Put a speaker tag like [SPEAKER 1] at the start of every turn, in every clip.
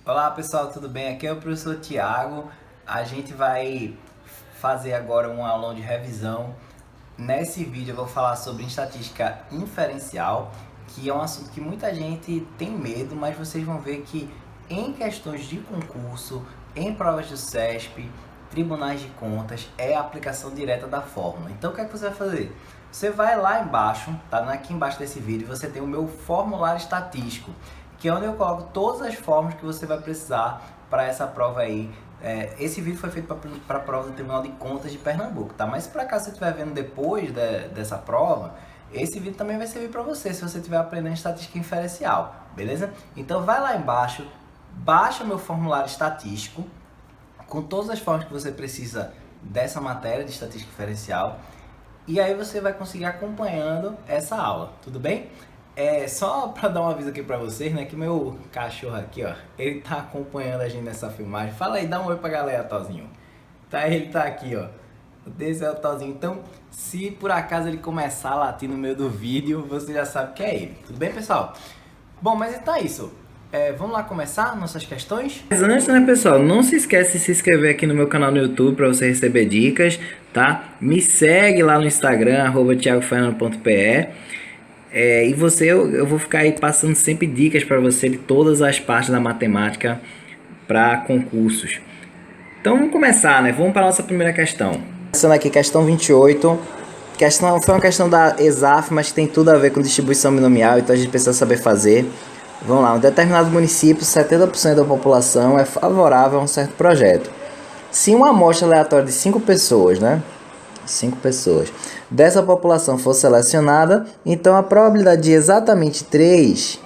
[SPEAKER 1] Olá pessoal, tudo bem? Aqui é o professor Tiago. A gente vai fazer agora um aulão de revisão. Nesse vídeo eu vou falar sobre estatística inferencial, que é um assunto que muita gente tem medo, mas vocês vão ver que em questões de concurso, em provas do CESP, tribunais de contas, é a aplicação direta da fórmula. Então o que é que você vai fazer? Você vai lá embaixo, tá aqui embaixo desse vídeo, você tem o meu formulário estatístico, que é onde eu coloco todas as fórmulas que você vai precisar para essa prova aí. Esse vídeo foi feito para a prova do Tribunal de Contas de Pernambuco, tá? Mas se por acaso você estiver vendo depois dessa prova, esse vídeo também vai servir para você, se você estiver aprendendo estatística inferencial, beleza? Então vai lá embaixo, baixa o meu formulário estatístico, com todas as formas que você precisa dessa matéria de estatística inferencial, e aí você vai conseguir acompanhando essa aula, tudo bem? Só para dar um aviso aqui para vocês, né, que meu cachorro aqui, ó, ele tá acompanhando a gente nessa filmagem. Fala aí, dá um oi pra galera, Tozinho. Tá, ele tá aqui, ó. Esse é o Tozinho. Então, se por acaso ele começar a latir no meio do vídeo, você já sabe que é ele. Tudo bem, pessoal? Bom, mas então é isso. Vamos lá começar nossas questões? Mas antes, né, pessoal, não se esquece de se inscrever aqui no meu canal no YouTube para você receber dicas, tá? Me segue lá no Instagram, @thiagofernando.pe. E eu vou ficar aí passando sempre dicas para você de todas as partes da matemática para concursos. Então vamos começar, né? Vamos para a nossa primeira questão. Começando aqui, questão 28. Foi uma questão da ESAF, mas que tem tudo a ver com distribuição binomial, então a gente precisa saber fazer. Vamos lá, um determinado município, 70% da população é favorável a um certo projeto. Se uma amostra aleatória de 5 pessoas, né? 5 pessoas. Dessa população for selecionada, então a probabilidade de exatamente 3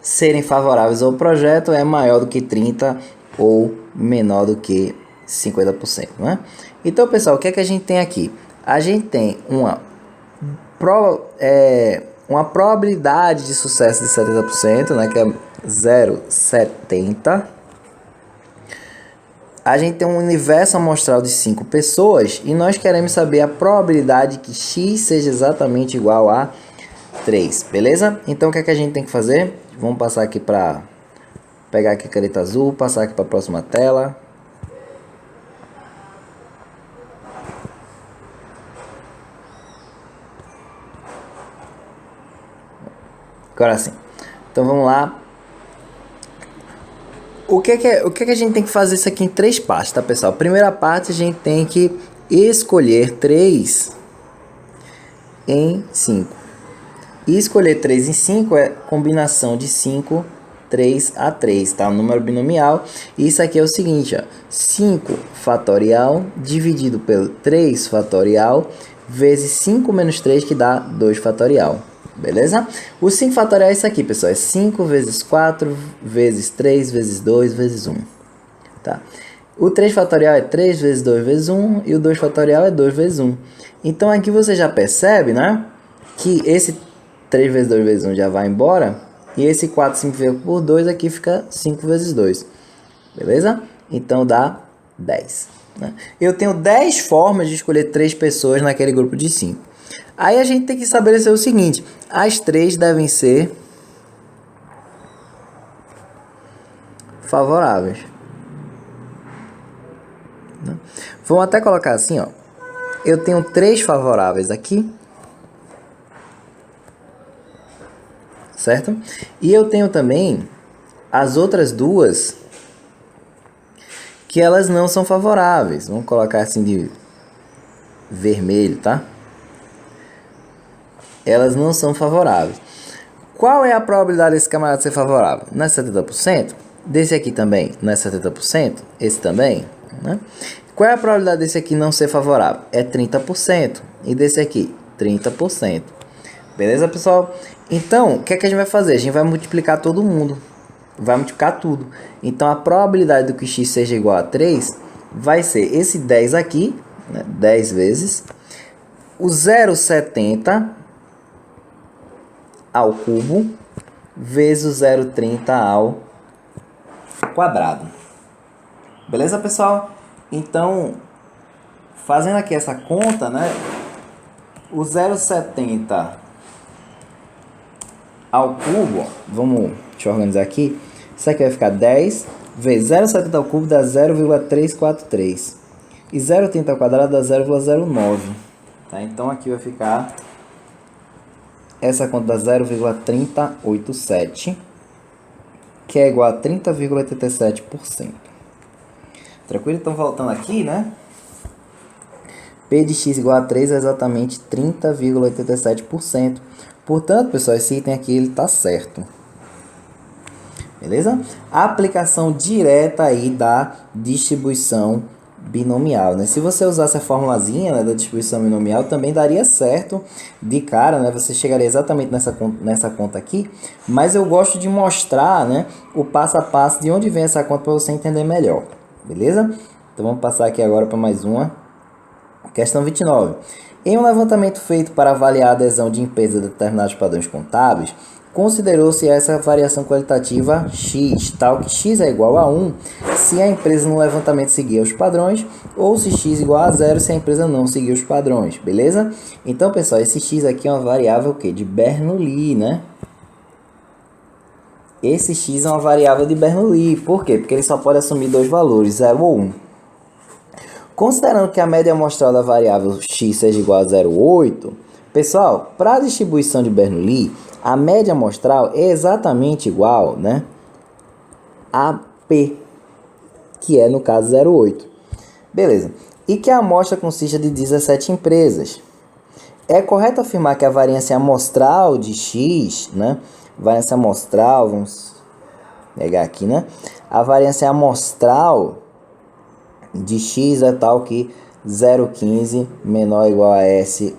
[SPEAKER 1] serem favoráveis ao projeto é maior do que 30 ou menor do que 50%, né? Então, pessoal, o que é que a gente tem aqui? A gente tem uma probabilidade de sucesso de 70%, né, que é 0,70. A gente tem um universo amostral de 5 pessoas e nós queremos saber a probabilidade que x seja exatamente igual a 3, beleza? Então o que é que a gente tem que fazer? Vamos passar aqui para pegar aqui a caneta azul, passar aqui para a próxima tela. Agora sim. Então vamos lá. O que é que a gente tem que fazer isso aqui em 3 partes, tá, pessoal? Primeira parte, a gente tem que escolher 3 em 5. E escolher 3 em 5 é combinação de 5, 3 a 3, tá? Um número binomial. E isso aqui é o seguinte, ó. 5 fatorial dividido pelo 3 fatorial vezes 5 menos 3, que dá 2 fatorial. Beleza? O 5 fatorial é isso aqui, pessoal. É 5 vezes 4 vezes 3 vezes 2 vezes 1. Tá? O 3 fatorial é 3 vezes 2 vezes 1. E o 2 fatorial é 2 vezes 1. Então aqui você já percebe, né? Que esse 3 vezes 2 vezes 1 já vai embora. E esse 4 simplifica por 2 aqui fica 5 vezes 2. Beleza? Então dá 10. Né? Eu tenho 10 formas de escolher 3 pessoas naquele grupo de 5. Aí a gente tem que estabelecer o seguinte: as 3 devem ser favoráveis. Vamos até colocar assim, ó. Eu tenho 3 favoráveis aqui, certo? E eu tenho também as outras duas que elas não são favoráveis. Vamos colocar assim de vermelho, tá? Elas não são favoráveis. Qual é a probabilidade desse camarada ser favorável? Não é 70%? Desse aqui também não é 70%? Esse também? Né? Qual é a probabilidade desse aqui não ser favorável? É 30%. E desse aqui? 30%. Beleza, pessoal? Então, o que é que a gente vai fazer? A gente vai multiplicar todo mundo. Vai multiplicar tudo. Então, a probabilidade do que x seja igual a 3 vai ser esse 10 aqui, né? 10 vezes o 0,70 ao cubo vezes o 0,30 ao quadrado. Beleza, pessoal? Então, fazendo aqui essa conta, né? O 0,70 ao cubo, deixa eu organizar aqui, Isso aqui vai ficar 10 vezes 0,70 ao cubo dá 0,343. E 0,80 ao quadrado dá 0,09. Tá? Então aqui vai ficar... Essa conta dá 0,387, que é igual a 30,87%. Tranquilo? Então voltando aqui, né? P de x igual a 3 é exatamente 30,87%. Portanto, pessoal, esse item aqui ele está certo. Beleza? A aplicação direta aí da distribuição binomial, né? Se você usasse a formulazinha, né, da distribuição binomial, também daria certo de cara, né? Você chegaria exatamente nessa conta aqui, mas eu gosto de mostrar, né, o passo a passo de onde vem essa conta para você entender melhor, beleza? Então vamos passar aqui agora para mais uma. Questão 29. Em um levantamento feito para avaliar a adesão de empresas a determinados padrões contábeis, considerou-se essa variação qualitativa x, tal que x é igual a 1 se a empresa no levantamento seguir os padrões, ou se x é igual a 0 se a empresa não seguir os padrões, beleza? Então, pessoal, esse x aqui é uma variável que de Bernoulli, né? Esse x é uma variável de Bernoulli. Por quê? Porque ele só pode assumir dois valores, 0 ou 1. Considerando que a média amostral da variável x seja igual a 0,8, pessoal, para a distribuição de Bernoulli, a média amostral é exatamente igual, né, a P, que é no caso 0,8. Beleza. E que a amostra consiste de 17 empresas. É correto afirmar que a variância amostral de x, né, variância amostral, vamos pegar aqui, né, a variância amostral de x é tal que 0,15 menor ou igual a S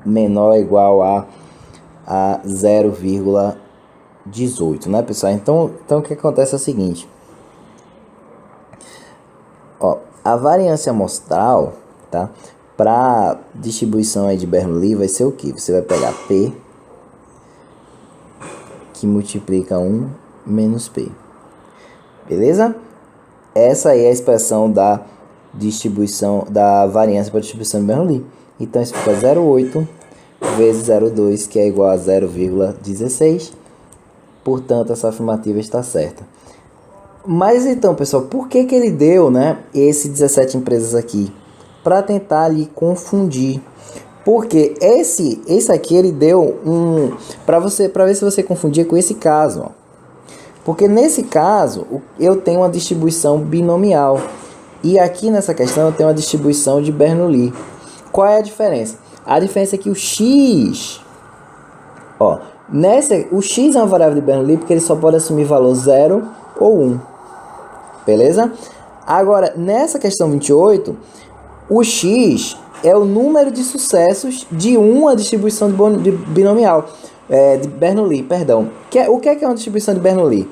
[SPEAKER 1] menor ou igual a 0,18, né, pessoal? Então o que acontece é o seguinte, ó, a variância amostral, tá, para distribuição aí de Bernoulli vai ser o que? Você vai pegar P que multiplica 1 menos P, beleza? Essa aí é a expressão da distribuição da variância para distribuição de Bernoulli. Então isso fica 0,8 vezes 0,2, que é igual a 0,16. Portanto, essa afirmativa está certa. Mas então, pessoal, por que ele deu, né, esse 17 empresas aqui? Para tentar ali confundir. Porque esse aqui ele deu para ver se você confundia com esse caso, ó. Porque nesse caso, eu tenho uma distribuição binomial. E aqui nessa questão eu tenho uma distribuição de Bernoulli. Qual é a diferença? A diferença é que o x... Ó, o x é uma variável de Bernoulli porque ele só pode assumir valor 0 ou 1. Beleza? Agora, nessa questão 28, o x é o número de sucessos de uma distribuição de binomial. De Bernoulli, perdão. O que é uma distribuição de Bernoulli?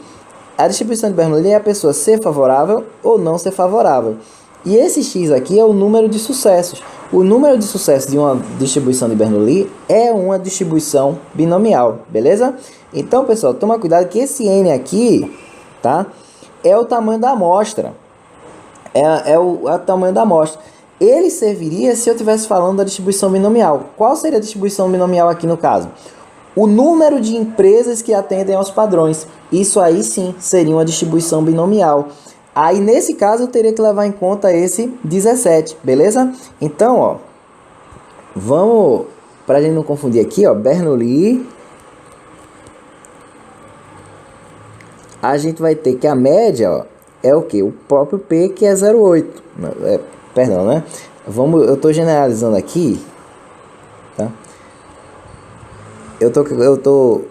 [SPEAKER 1] A distribuição de Bernoulli é a pessoa ser favorável ou não ser favorável. E esse x aqui é o número de sucessos. O número de sucessos de uma distribuição de Bernoulli é uma distribuição binomial, beleza? Então, pessoal, toma cuidado que esse n aqui, tá, é o tamanho da amostra. É o tamanho da amostra. Ele serviria se eu estivesse falando da distribuição binomial. Qual seria a distribuição binomial aqui no caso? O número de empresas que atendem aos padrões. Isso aí sim seria uma distribuição binomial. Aí nesse caso eu teria que levar em conta esse 17, beleza? Então, ó, vamos, para a gente não confundir aqui, ó, Bernoulli. A gente vai ter que a média, ó, é o que? O próprio P, que é 0,8. Perdão, né? Eu estou generalizando aqui, tá?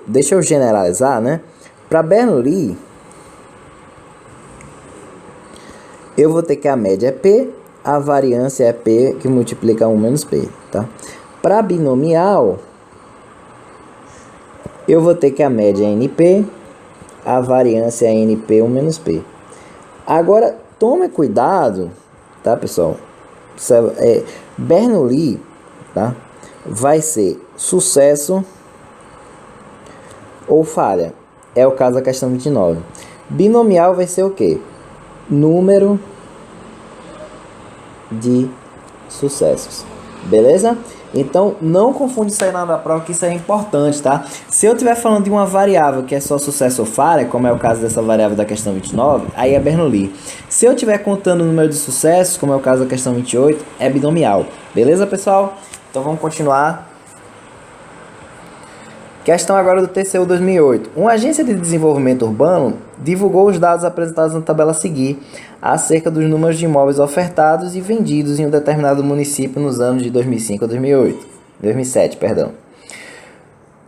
[SPEAKER 1] Deixa eu generalizar, né? Para Bernoulli, eu vou ter que a média é P, a variância é P que multiplica 1 menos P, tá? Para binomial, eu vou ter que a média é NP, a variância é NP 1 menos P. Agora, tome cuidado, tá, pessoal? Bernoulli, tá? Vai ser sucesso ou falha. É o caso da questão 29. Binomial vai ser o quê? Número de sucessos. Beleza? Então, não confunde isso aí na hora da prova, que isso é importante, tá? Se eu estiver falando de uma variável que é só sucesso ou falha, como é o caso dessa variável da questão 29, aí é Bernoulli. Se eu estiver contando o número de sucessos, como é o caso da questão 28, é binomial. Beleza, pessoal? Então, vamos continuar. Questão agora do TCU 2008. Uma agência de desenvolvimento urbano divulgou os dados apresentados na tabela a seguir acerca dos números de imóveis ofertados e vendidos em um determinado município nos anos de 2005 a 2007, perdão.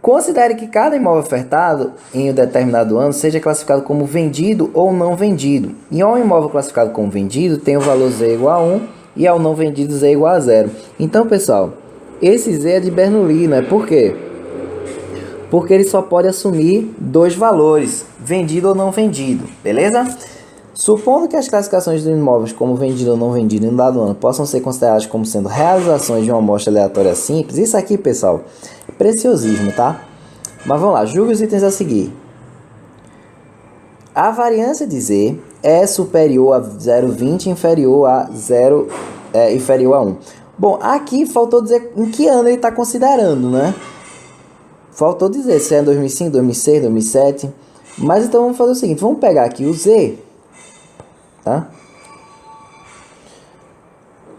[SPEAKER 1] Considere que cada imóvel ofertado em um determinado ano seja classificado como vendido ou não vendido. E ao imóvel classificado como vendido tem o valor Z igual a 1 e ao não vendido Z igual a 0. Então, pessoal, esse Z é de Bernoulli, né? Por quê? Porque ele só pode assumir dois valores, vendido ou não vendido, beleza? Supondo que as classificações dos imóveis como vendido ou não vendido em um dado ano possam ser consideradas como sendo realizações de uma amostra aleatória simples, isso aqui, pessoal, é preciosismo, tá? Mas vamos lá, julgue os itens a seguir. A variância de Z é superior a 0,20 e inferior a 1. Bom, aqui faltou dizer em que ano ele está considerando, né? Faltou dizer se é em 2005, 2006, 2007. Mas então vamos fazer o seguinte. Vamos pegar aqui o Z. Tá?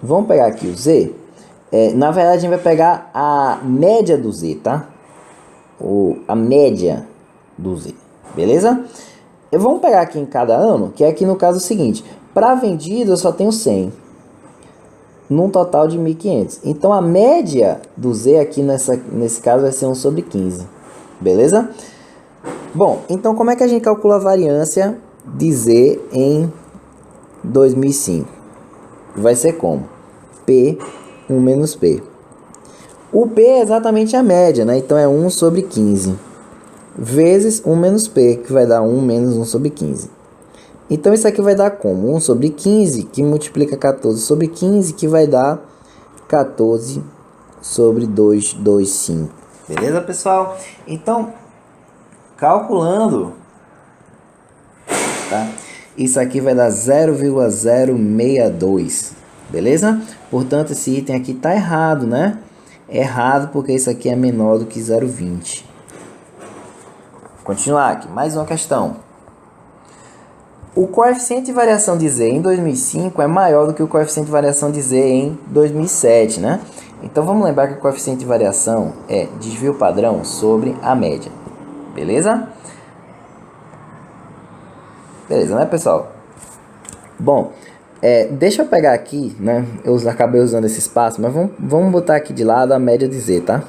[SPEAKER 1] Vamos pegar aqui o Z. Na verdade a gente vai pegar a média do Z, tá? A média do Z. Beleza? Vamos pegar aqui em cada ano. Que é aqui no caso o seguinte. Para vendido eu só tenho 100. Num total de 1.500. Então, a média do Z aqui nesse caso vai ser 1 sobre 15. Beleza? Bom, então como é que a gente calcula a variância de Z em 2005? Vai ser como? P, 1 menos P. O P é exatamente a média, né? Então, é 1 sobre 15. Vezes 1 menos P, que vai dar 1 menos 1 sobre 15. Então, isso aqui vai dar como? 1 sobre 15, que multiplica 14 sobre 15, que vai dar 14 sobre 225. Beleza, pessoal? Então, calculando, tá? Isso aqui vai dar 0,062. Beleza? Portanto, esse item aqui está errado, né? Errado porque isso aqui é menor do que 0,20. Continuar aqui. Mais uma questão. O coeficiente de variação de Z em 2005 é maior do que o coeficiente de variação de Z em 2007, né? Então, vamos lembrar que o coeficiente de variação é desvio padrão sobre a média. Beleza? Beleza, né, pessoal? Bom, deixa eu pegar aqui, né? Eu acabei usando esse espaço, mas vamos botar aqui de lado a média de Z, tá?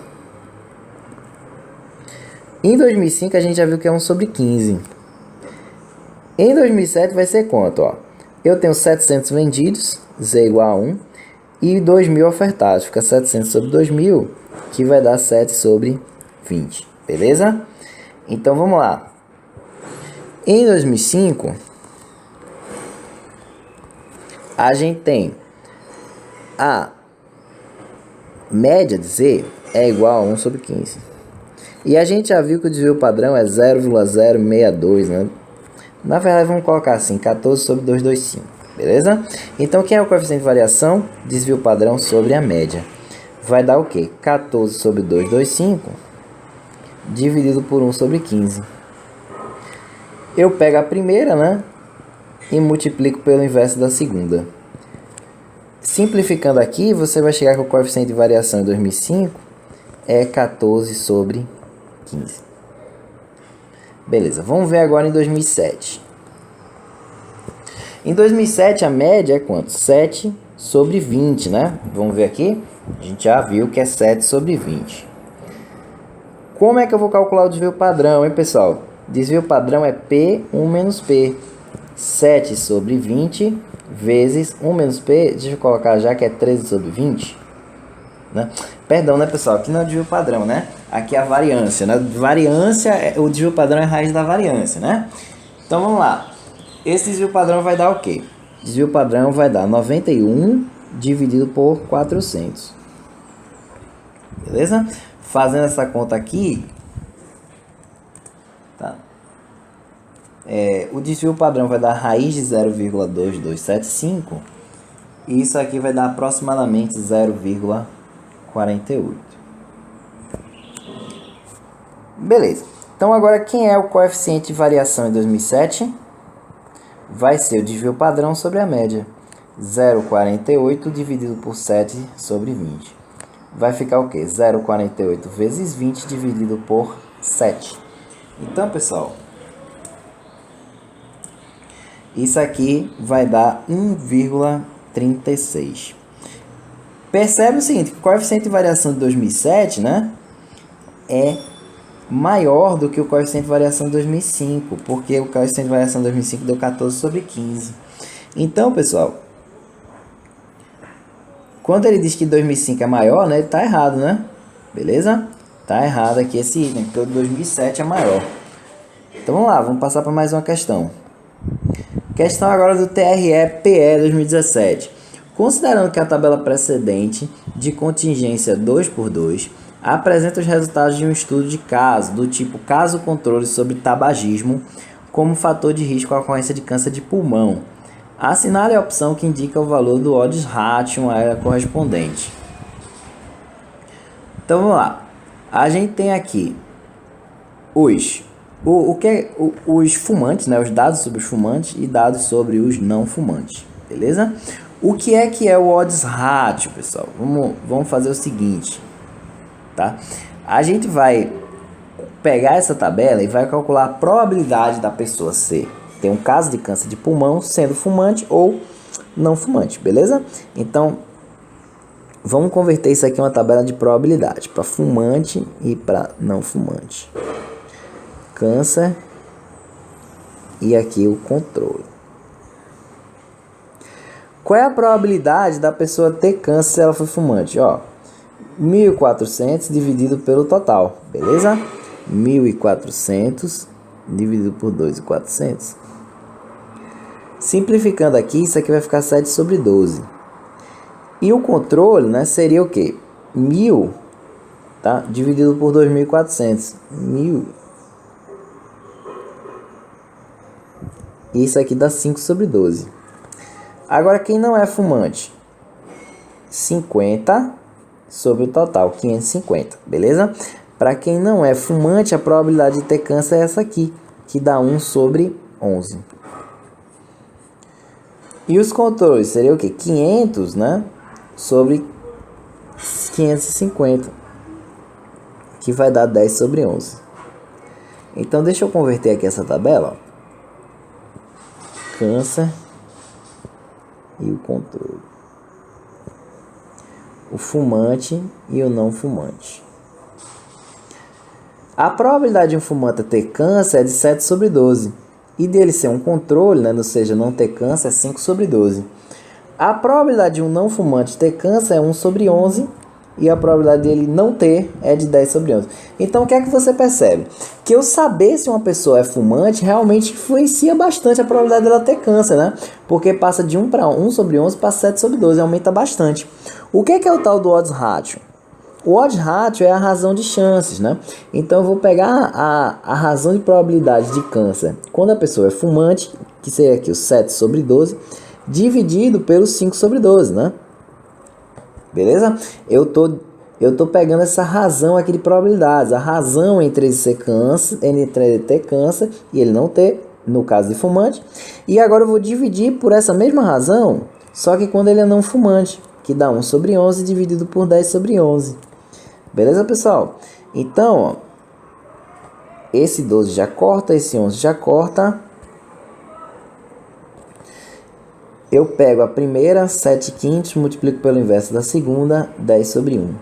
[SPEAKER 1] Em 2005, a gente já viu que é 1 sobre 15. Em 2007 vai ser quanto? Ó? Eu tenho 700 vendidos, Z igual a 1, e 2.000 ofertados. Fica 700 sobre 2.000, que vai dar 7 sobre 20. Beleza? Então, vamos lá. Em 2005, a gente tem a média de Z é igual a 1 sobre 15. E a gente já viu que o desvio padrão é 0,062, né? Na verdade, vamos colocar assim, 14 sobre 225, beleza? Então, quem é o coeficiente de variação? Desvio padrão sobre a média. Vai dar o quê? 14 sobre 225 dividido por 1 sobre 15. Eu pego a primeira, né? E multiplico pelo inverso da segunda. Simplificando aqui, você vai chegar que o coeficiente de variação em 2005 é 14 sobre 15. Beleza, vamos ver agora em 2007. Em 2007 a média é quanto? 7 sobre 20, né? Vamos ver aqui. A gente já viu que é 7 sobre 20. Como é que eu vou calcular o desvio padrão, hein, pessoal? Desvio padrão é P, 1 menos P. 7 sobre 20 vezes 1 menos P, deixa eu colocar já que é 13 sobre 20. Né? Perdão, né, pessoal? Aqui não é o desvio padrão, né? Aqui é a variância, né? O desvio padrão é a raiz da variância, né? Então, vamos lá. Esse desvio padrão vai dar o quê? Desvio padrão vai dar 91 dividido por 400. Beleza? Fazendo essa conta aqui, tá? O desvio padrão vai dar raiz de 0,2275. E isso aqui vai dar aproximadamente 0,4. 0,48. Beleza. Então agora quem é o coeficiente de variação em 2007? Vai ser o desvio padrão sobre a média. 0,48 dividido por 7 sobre 20. Vai ficar o quê? 0,48 vezes 20 dividido por 7. Então, pessoal, isso aqui vai dar 1,36. Percebe o seguinte, que o coeficiente de variação de 2007, né, é maior do que o coeficiente de variação de 2005, porque o coeficiente de variação de 2005 deu 14 sobre 15. Então, pessoal, quando ele diz que 2005 é maior, né, ele está errado, né? Beleza? Está errado aqui esse item, porque o 2007 é maior. Então vamos lá, vamos passar para mais uma questão. Questão agora do TRE-PE 2017. Considerando que a tabela precedente de contingência 2x2 apresenta os resultados de um estudo de caso, do tipo caso controle sobre tabagismo, como fator de risco à ocorrência de câncer de pulmão. Assinale a opção que indica o valor do odds ratio à área correspondente. Então vamos lá. A gente tem aqui os fumantes, né? Os dados sobre os fumantes e dados sobre os não fumantes. Beleza? O que é o odds ratio, pessoal? Vamos fazer o seguinte, tá? A gente vai pegar essa tabela e vai calcular a probabilidade da pessoa ter um caso de câncer de pulmão sendo fumante ou não fumante, beleza? Então, vamos converter isso aqui em uma tabela de probabilidade para fumante e para não fumante. Câncer e aqui o controle. Qual é a probabilidade da pessoa ter câncer se ela for fumante? Ó, 1.400 dividido pelo total, beleza? 1.400 dividido por 2.400. Simplificando aqui, isso aqui vai ficar 7 sobre 12. E o controle, né, seria o quê? 1.000, tá? Dividido por 2.400. 1.000. Isso aqui dá 5 sobre 12. Agora, quem não é fumante? 50 sobre o total, 550, beleza? Para quem não é fumante, a probabilidade de ter câncer é essa aqui, que dá 1 sobre 11. E os controles seriam o quê? 500, né? Sobre 550, que vai dar 10 sobre 11. Então, deixa eu converter aqui essa tabela, ó. Câncer e o controle. O fumante e o não fumante. A probabilidade de um fumante ter câncer é de 7 sobre 12. E dele ser um controle, né, ou seja, não ter câncer, é 5 sobre 12. A probabilidade de um não fumante ter câncer é 1 sobre 11. E a probabilidade dele não ter é de 10 sobre 11. Então, o que é que você percebe? Que eu saber se uma pessoa é fumante realmente influencia bastante a probabilidade dela ter câncer, né? Porque passa de 1 para 1 sobre 11 para 7 sobre 12, aumenta bastante. O que é o tal do odds ratio? O odds ratio é a razão de chances, né? Então, eu vou pegar a razão de probabilidade de câncer quando a pessoa é fumante, que seria aqui o 7 sobre 12, dividido pelo 5 sobre 12, né? Beleza? Eu tô pegando essa razão aqui de probabilidades. A razão entre ele ter câncer e ele não ter, no caso de fumante. E agora eu vou dividir por essa mesma razão, só que quando ele é não fumante, que dá 1 sobre 11 dividido por 10 sobre 11. Beleza, pessoal? Então, ó, esse 12 já corta, esse 11 já corta. Eu pego a primeira, 7 quintos, multiplico pelo inverso da segunda, 10 sobre 1.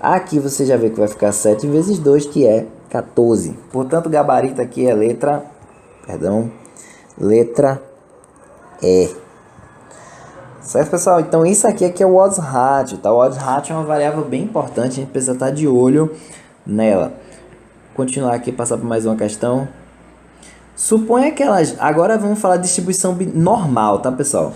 [SPEAKER 1] Aqui você já vê que vai ficar 7 vezes 2, que é 14. Portanto, o gabarito aqui é letra E. Certo, pessoal? Então, isso aqui é o odds ratio, tá? O odds ratio é uma variável bem importante, a gente precisa estar de olho nela. Continuar aqui, passar por mais uma questão. Suponha que elas... Agora vamos falar de distribuição normal, tá, pessoal?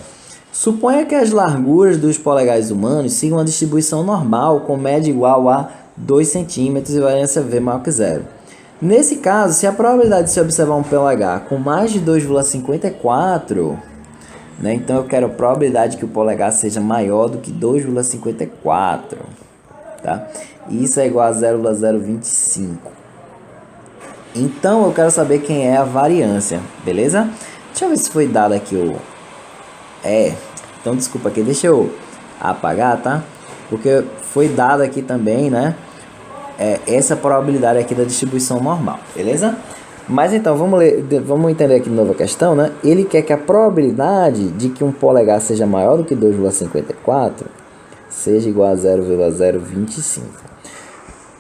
[SPEAKER 1] Suponha que as larguras dos polegares humanos sigam uma distribuição normal, com média igual a 2 cm e variância V maior que 0. Nesse caso, se a probabilidade de se observar um polegar com mais de 2,54, né, então eu quero a probabilidade que o polegar seja maior do que 2,54. tá? E isso é igual a 0,025. Então eu quero saber quem é a variância, beleza? Deixa eu ver se foi dado aqui o... então desculpa aqui, deixa eu apagar, tá? Porque foi dado aqui também, né? Essa probabilidade aqui da distribuição normal, beleza? Mas então, vamos entender aqui de novo a questão, né? Ele quer que a probabilidade de que um polegar seja maior do que 2,54 seja igual a 0,025.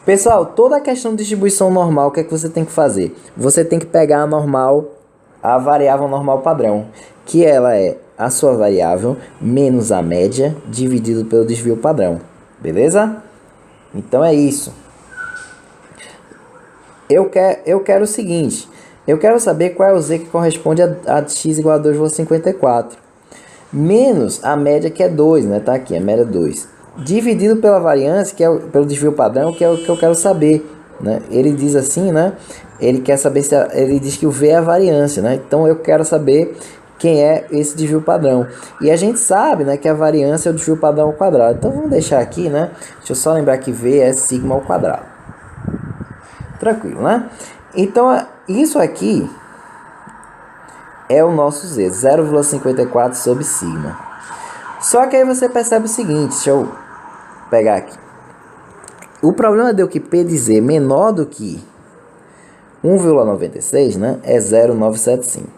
[SPEAKER 1] Pessoal, toda a questão de distribuição normal, o que é que você tem que fazer? Você tem que pegar a variável normal padrão, que ela é a sua variável menos a média dividido pelo desvio padrão, beleza? Então é isso. Eu quero o seguinte, eu quero saber qual é o z que corresponde a x igual a 2,54, menos a média que é 2, né? Tá aqui, a média é 2. Dividido pela variância, que é pelo desvio padrão, que é o que eu quero saber, né? Ele diz assim, né? Ele quer saber ele diz que o V é a variância, né? Então eu quero saber quem é esse desvio padrão. E a gente sabe, né, que a variância é o desvio padrão ao quadrado. Então vamos deixar aqui, né? Deixa eu só lembrar que V é sigma ao quadrado. Tranquilo, né? Então isso aqui é o nosso Z, 0,54 sobre sigma. Só que aí você percebe o seguinte, deixa eu pegar aqui. O problema de eu que P de Z menor do que 1,96, né, é 0,975.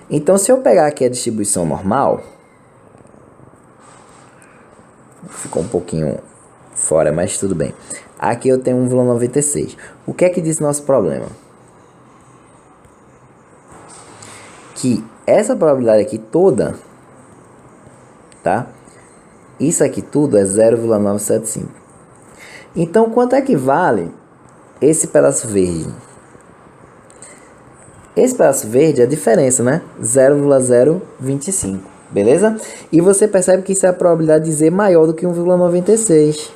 [SPEAKER 1] Então, se eu pegar aqui a distribuição normal, ficou um pouquinho fora, mas tudo bem. Aqui eu tenho 1,96. O que é que diz nosso problema? Que essa probabilidade aqui toda, tá? Isso aqui tudo é 0,975. Então, quanto é que vale esse pedaço verde? Esse pedaço verde é a diferença, né? 0,025, beleza? E você percebe que isso é a probabilidade de Z maior do que 1,96.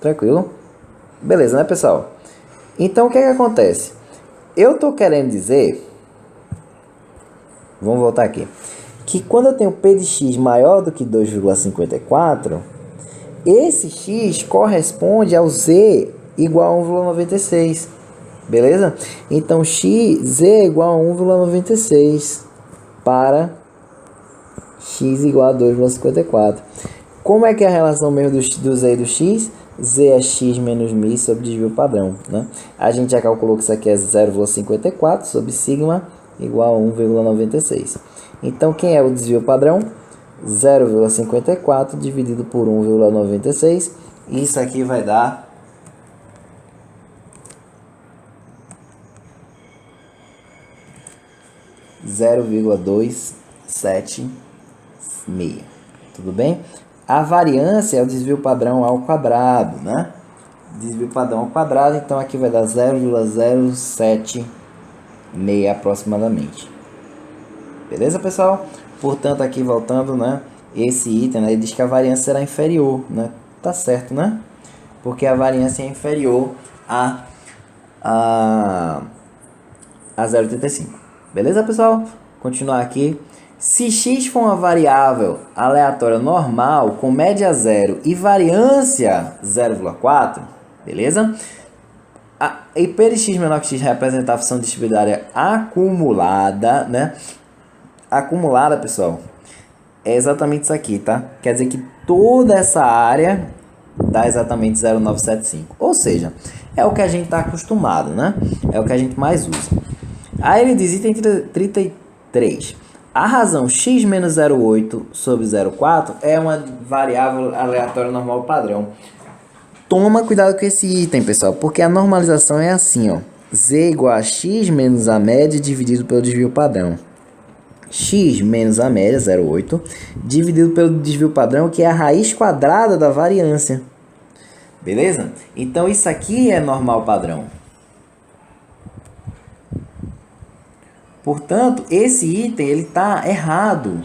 [SPEAKER 1] Tranquilo? Beleza, né, pessoal? Então, o que é que acontece? Eu estou querendo dizer... Vamos voltar aqui. Que quando eu tenho P de x maior do que 2,54, esse x corresponde ao Z igual a 1,96. Beleza? Então, Z é igual a 1,96 para x igual a 2,54. Como é que é a relação mesmo do Z e do x? Z é x menos μ sobre desvio padrão, né? A gente já calculou que isso aqui é 0,54 sobre sigma igual a 1,96. Então, quem é o desvio padrão? 0,54 dividido por 1,96. Isso aqui vai dar 0,276. Tudo bem? A variância é o desvio padrão ao quadrado, né? Desvio padrão ao quadrado, então aqui vai dar 0,076 aproximadamente. Beleza, pessoal? Portanto, aqui voltando, né? Esse item, né, ele diz que a variância será inferior, né? Tá certo, né? Porque a variância é inferior a 0,85. Beleza, pessoal? Continuar aqui. Se x for uma variável aleatória normal com média 0 e variância 0,4, beleza? E P de x menor que x representa a função distribuidária acumulada, né? Acumulada, pessoal, é exatamente isso aqui, tá? Quer dizer que toda essa área dá exatamente 0,975. Ou seja, é o que a gente está acostumado, né? É o que a gente mais usa. Aí ele diz item 33. A razão x menos 0,8 sobre 0,4 é uma variável aleatória normal padrão. Toma cuidado com esse item, pessoal, porque a normalização é assim, ó. Z igual a x menos a média dividido pelo desvio padrão. X menos a média, 0,8, dividido pelo desvio padrão, que é a raiz quadrada da variância. Beleza? Então, isso aqui é normal padrão. Portanto, esse item ele está errado.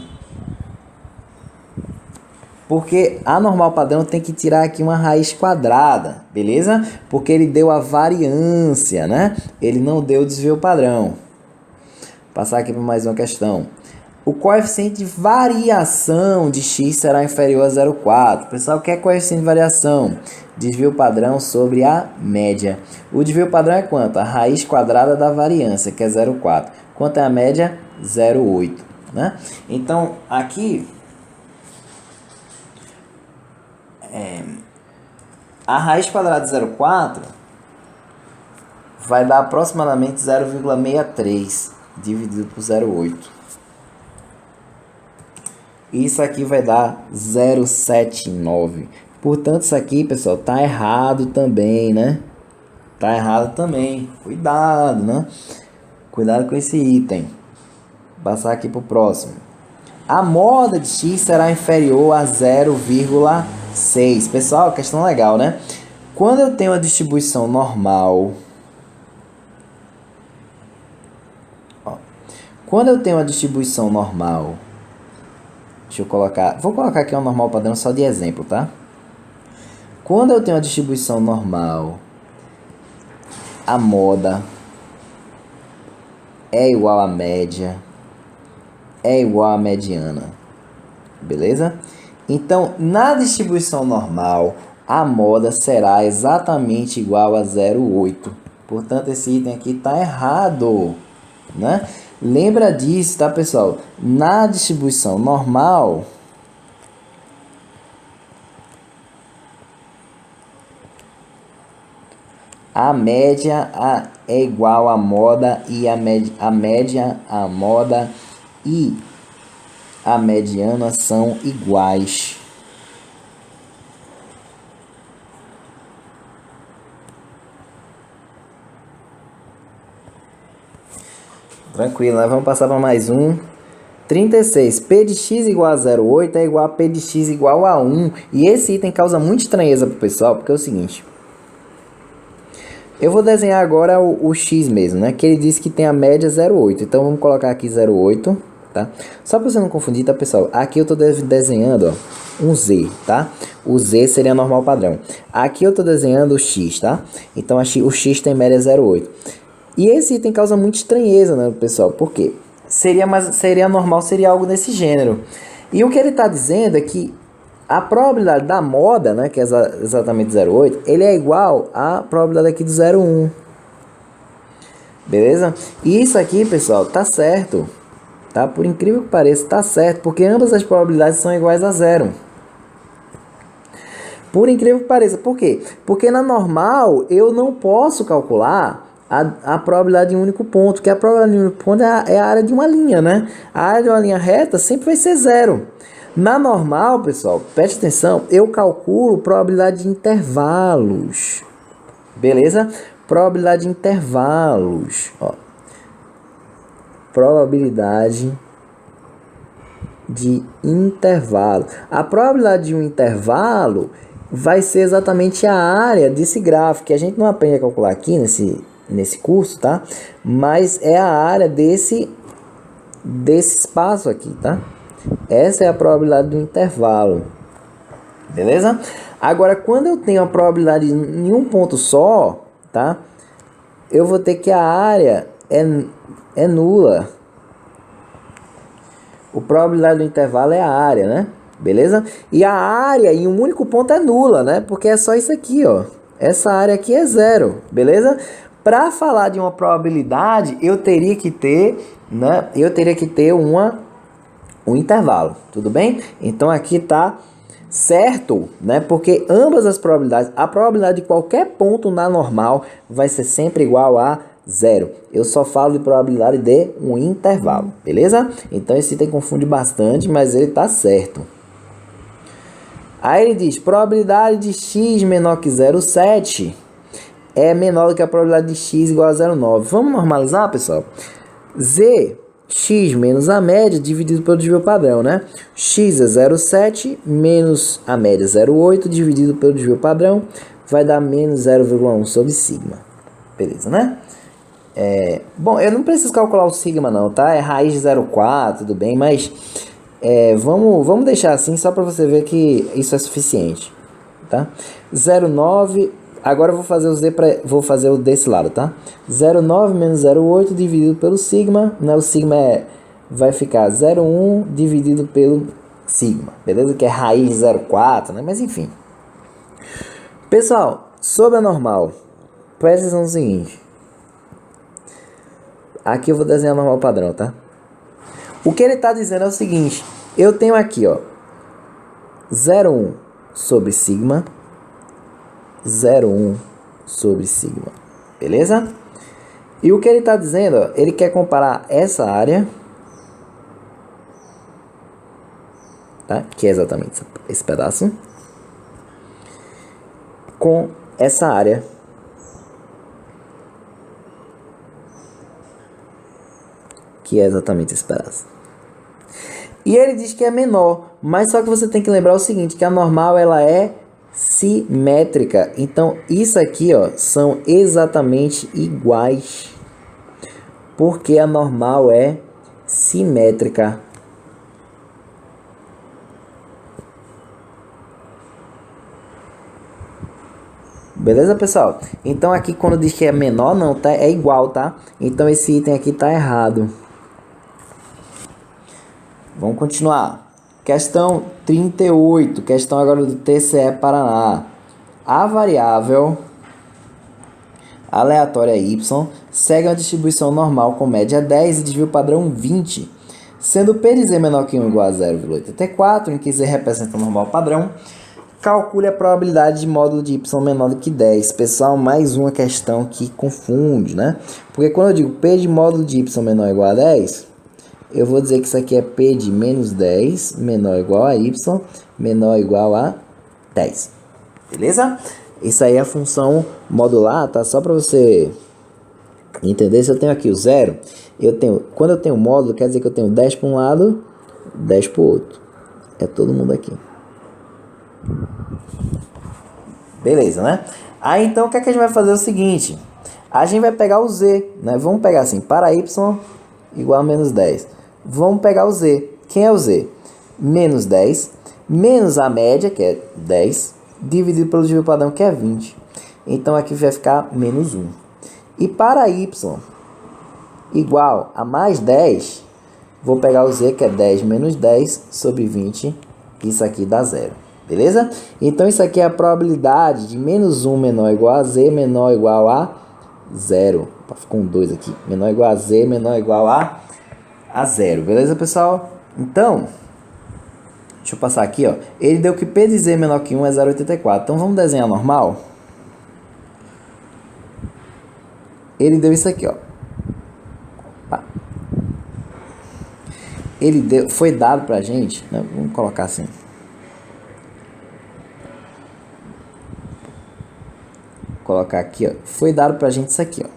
[SPEAKER 1] Porque a normal padrão tem que tirar aqui uma raiz quadrada, beleza? Porque ele deu a variância, né? Ele não deu o desvio padrão. Vou passar aqui para mais uma questão. O coeficiente de variação de x será inferior a 0,4. Pessoal, o que é coeficiente de variação? Desvio padrão sobre a média. O desvio padrão é quanto? A raiz quadrada da variância, que é 0,4. Quanto é a média? 0,8. Né? Então, aqui, a raiz quadrada de 0,4 vai dar aproximadamente 0,63 dividido por 0,8. Isso aqui vai dar 0,79. Portanto, isso aqui, pessoal, tá errado também, né? Tá errado também. Cuidado, né? Cuidado com esse item. Vou passar aqui pro próximo. A moda de x será inferior a 0,6. Pessoal, questão legal, né? Quando eu tenho a distribuição normal... Quando eu tenho a distribuição normal... Deixa eu colocar... Vou colocar aqui um normal padrão só de exemplo, tá? Quando eu tenho a distribuição normal, a moda é igual à média, é igual à mediana. Beleza? Então, na distribuição normal, a moda será exatamente igual a 0,8. Portanto, esse item aqui está errado, né? Lembra disso, tá, pessoal? Na distribuição normal, a média é igual à moda e a média, a moda e a mediana são iguais. Tranquilo, né? Vamos passar para mais um. 36. P de x igual a 0,8 é igual a P de x igual a 1. E esse item causa muita estranheza para o pessoal, porque é o seguinte. Eu vou desenhar agora o x mesmo, né? Que ele disse que tem a média 0,8. Então, vamos colocar aqui 0,8, tá? Só para você não confundir, tá, pessoal? Aqui eu estou desenhando, ó, um z, tá? O z seria normal padrão. Aqui eu estou desenhando o x, tá? Então, o x tem média 0,8. E esse item causa muita estranheza, né, pessoal? Por quê? Seria normal, seria algo desse gênero. E o que ele está dizendo é que a probabilidade da moda, né, que é exatamente 0,8, ele é igual à probabilidade aqui do 0,1. Beleza? E isso aqui, pessoal, tá certo. Tá? Por incrível que pareça, tá certo, porque ambas as probabilidades são iguais a 0. Por incrível que pareça. Por quê? Porque na normal eu não posso calcular a probabilidade de um único ponto, que a probabilidade de um único ponto é a área de uma linha, né? A área de uma linha reta sempre vai ser 0. Na normal, pessoal, preste atenção, eu calculo probabilidade de intervalos. Beleza? Probabilidade de intervalos. Ó. Probabilidade de intervalo. A probabilidade de um intervalo vai ser exatamente a área desse gráfico, que a gente não aprende a calcular aqui nesse curso, tá? Mas é a área desse espaço aqui, tá? Essa é a probabilidade do intervalo. Beleza? Agora, quando eu tenho a probabilidade em um ponto só, tá? Eu vou ter que a área é nula. A probabilidade do intervalo é a área, né? Beleza? E a área em um único ponto é nula, né? Porque é só isso aqui, ó. Essa área aqui é 0, beleza? Para falar de uma probabilidade, eu teria que ter, né? Um intervalo, tudo bem? Então aqui tá certo, né? Porque ambas as probabilidades, a probabilidade de qualquer ponto na normal vai ser sempre igual a 0. Eu só falo de probabilidade de um intervalo, beleza? Então esse item confunde bastante, mas ele tá certo. Aí ele diz, probabilidade de x menor que 0,7 é menor do que a probabilidade de x igual a 0,9. Vamos normalizar, pessoal? Z, x menos a média dividido pelo desvio padrão, né? X é 0,7 menos a média 0,8 dividido pelo desvio padrão vai dar menos 0,1 sobre sigma. Beleza, né? Bom, eu não preciso calcular o sigma não, tá? É raiz de 0,4, tudo bem, mas
[SPEAKER 2] Vamos deixar assim só para você ver que isso é suficiente, tá? 0,9, agora eu vou fazer o desse lado, tá? 0,9 menos 0,8 dividido pelo sigma, né? O sigma vai ficar 0,1 dividido pelo sigma, beleza? Que é raiz de 0,4, né? Mas enfim. Pessoal, sobre a normal, presta atenção no seguinte. Aqui eu vou desenhar a normal padrão, tá? O que ele está dizendo é o seguinte. Eu tenho aqui, ó, 0,1 sobre sigma, 0,1 sobre sigma, beleza? E o que ele está dizendo, ó, ele quer comparar essa área, tá? Que é exatamente esse pedaço, com essa área, que é exatamente esse pedaço. E ele diz que é menor, mas só que você tem que lembrar o seguinte, que a normal ela é simétrica. Então isso aqui, ó, são exatamente iguais, porque a normal é simétrica. Beleza, pessoal? Então aqui quando diz que é menor, não, tá? É igual, tá? Então esse item aqui tá errado. Vamos continuar. Questão 38. Questão agora do TCE Paraná. A variável aleatória y segue uma distribuição normal com média 10 e desvio padrão 20. Sendo P de z menor que 1 igual a 0,84, em que z representa o normal padrão, calcule a probabilidade de módulo de y menor do que 10. Pessoal, mais uma questão que confunde, né? Porque quando eu digo P de módulo de y menor ou igual a 10, eu vou dizer que isso aqui é P de menos 10 menor ou igual a y menor ou igual a 10. Beleza? Isso aí é a função modular, tá? Só para você entender. Se eu tenho aqui o zero, quando eu tenho módulo, quer dizer que eu tenho 10 para um lado, 10 para o outro. É todo mundo aqui. Beleza, né? Aí então o que é que a gente vai fazer? É o seguinte, a gente vai pegar o z, né? Vamos pegar assim, para y igual a menos 10. Vamos pegar o z. Quem é o z? Menos 10, menos a média, que é 10, dividido pelo desvio padrão, que é 20. Então aqui vai ficar menos 1. E para y igual a mais 10, vou pegar o z, que é 10 menos 10 sobre 20. Isso aqui dá 0. Beleza? Então isso aqui é a probabilidade de menos 1 menor ou igual a z menor ou igual a 0. Ficou um 2 aqui. Menor ou igual a z menor ou igual a 0. Beleza, pessoal? Então, deixa eu passar aqui, ó. Ele deu que P de z menor que 1 é 0,84. Então vamos desenhar normal. Ele deu isso aqui, ó. Foi dado pra gente, né? Vamos colocar assim. Vou colocar aqui, ó. Foi dado pra gente isso aqui, ó.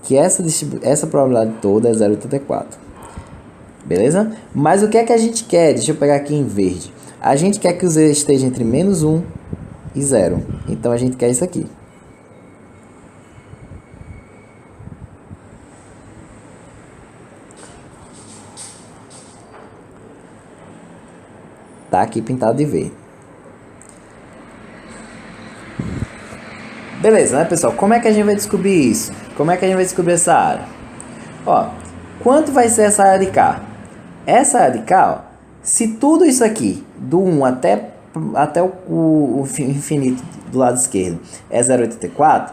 [SPEAKER 2] Que essa probabilidade toda é 0,84. Beleza? Mas o que é que a gente quer? Deixa eu pegar aqui em verde. A gente quer que o z esteja entre menos 1 e 0. Então a gente quer isso aqui. Tá aqui pintado de verde. Beleza, né, pessoal? Como é que a gente vai descobrir isso? Como é que a gente vai descobrir essa área? Ó, quanto vai ser essa área de K? Essa área de K, ó, se tudo isso aqui, do 1 até o infinito do lado esquerdo, é 0,84,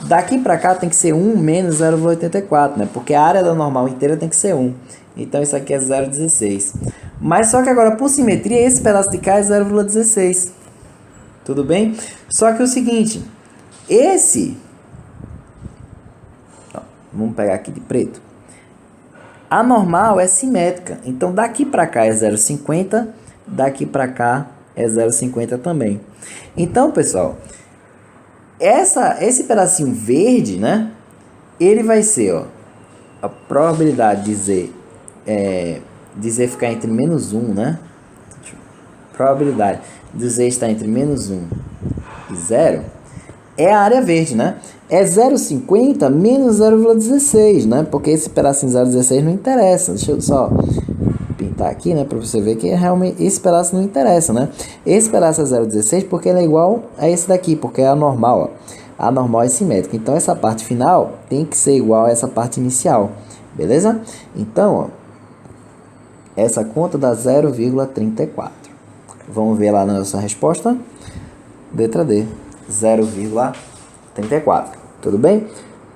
[SPEAKER 2] daqui para cá tem que ser 1 menos 0,84, né? Porque a área da normal inteira tem que ser 1. Então isso aqui é 0,16. Mas só que agora, por simetria, esse pedaço de K é 0,16. Tudo bem? Só que é o seguinte... Vamos pegar aqui de preto. A normal é simétrica. Então, daqui para cá é 0,50. Daqui para cá é 0,50 também. Então, pessoal, esse pedacinho verde, né? Ele vai ser, ó, a probabilidade de z ficar entre menos 1, né? Probabilidade de z estar entre menos 1 e 0 é a área verde, né? É 0,50 menos 0,16, né? Porque esse pedacinho 0,16 não interessa. Deixa eu só pintar aqui, né? Para você ver que realmente esse pedaço não interessa, né? Esse pedaço é 0,16 porque ele é igual a esse daqui, porque é a normal, ó. A normal é simétrica. Então, essa parte final tem que ser igual a essa parte inicial. Beleza? Então, ó, essa conta dá 0,34. Vamos ver lá na nossa resposta. Letra D, 0,34. Tudo bem?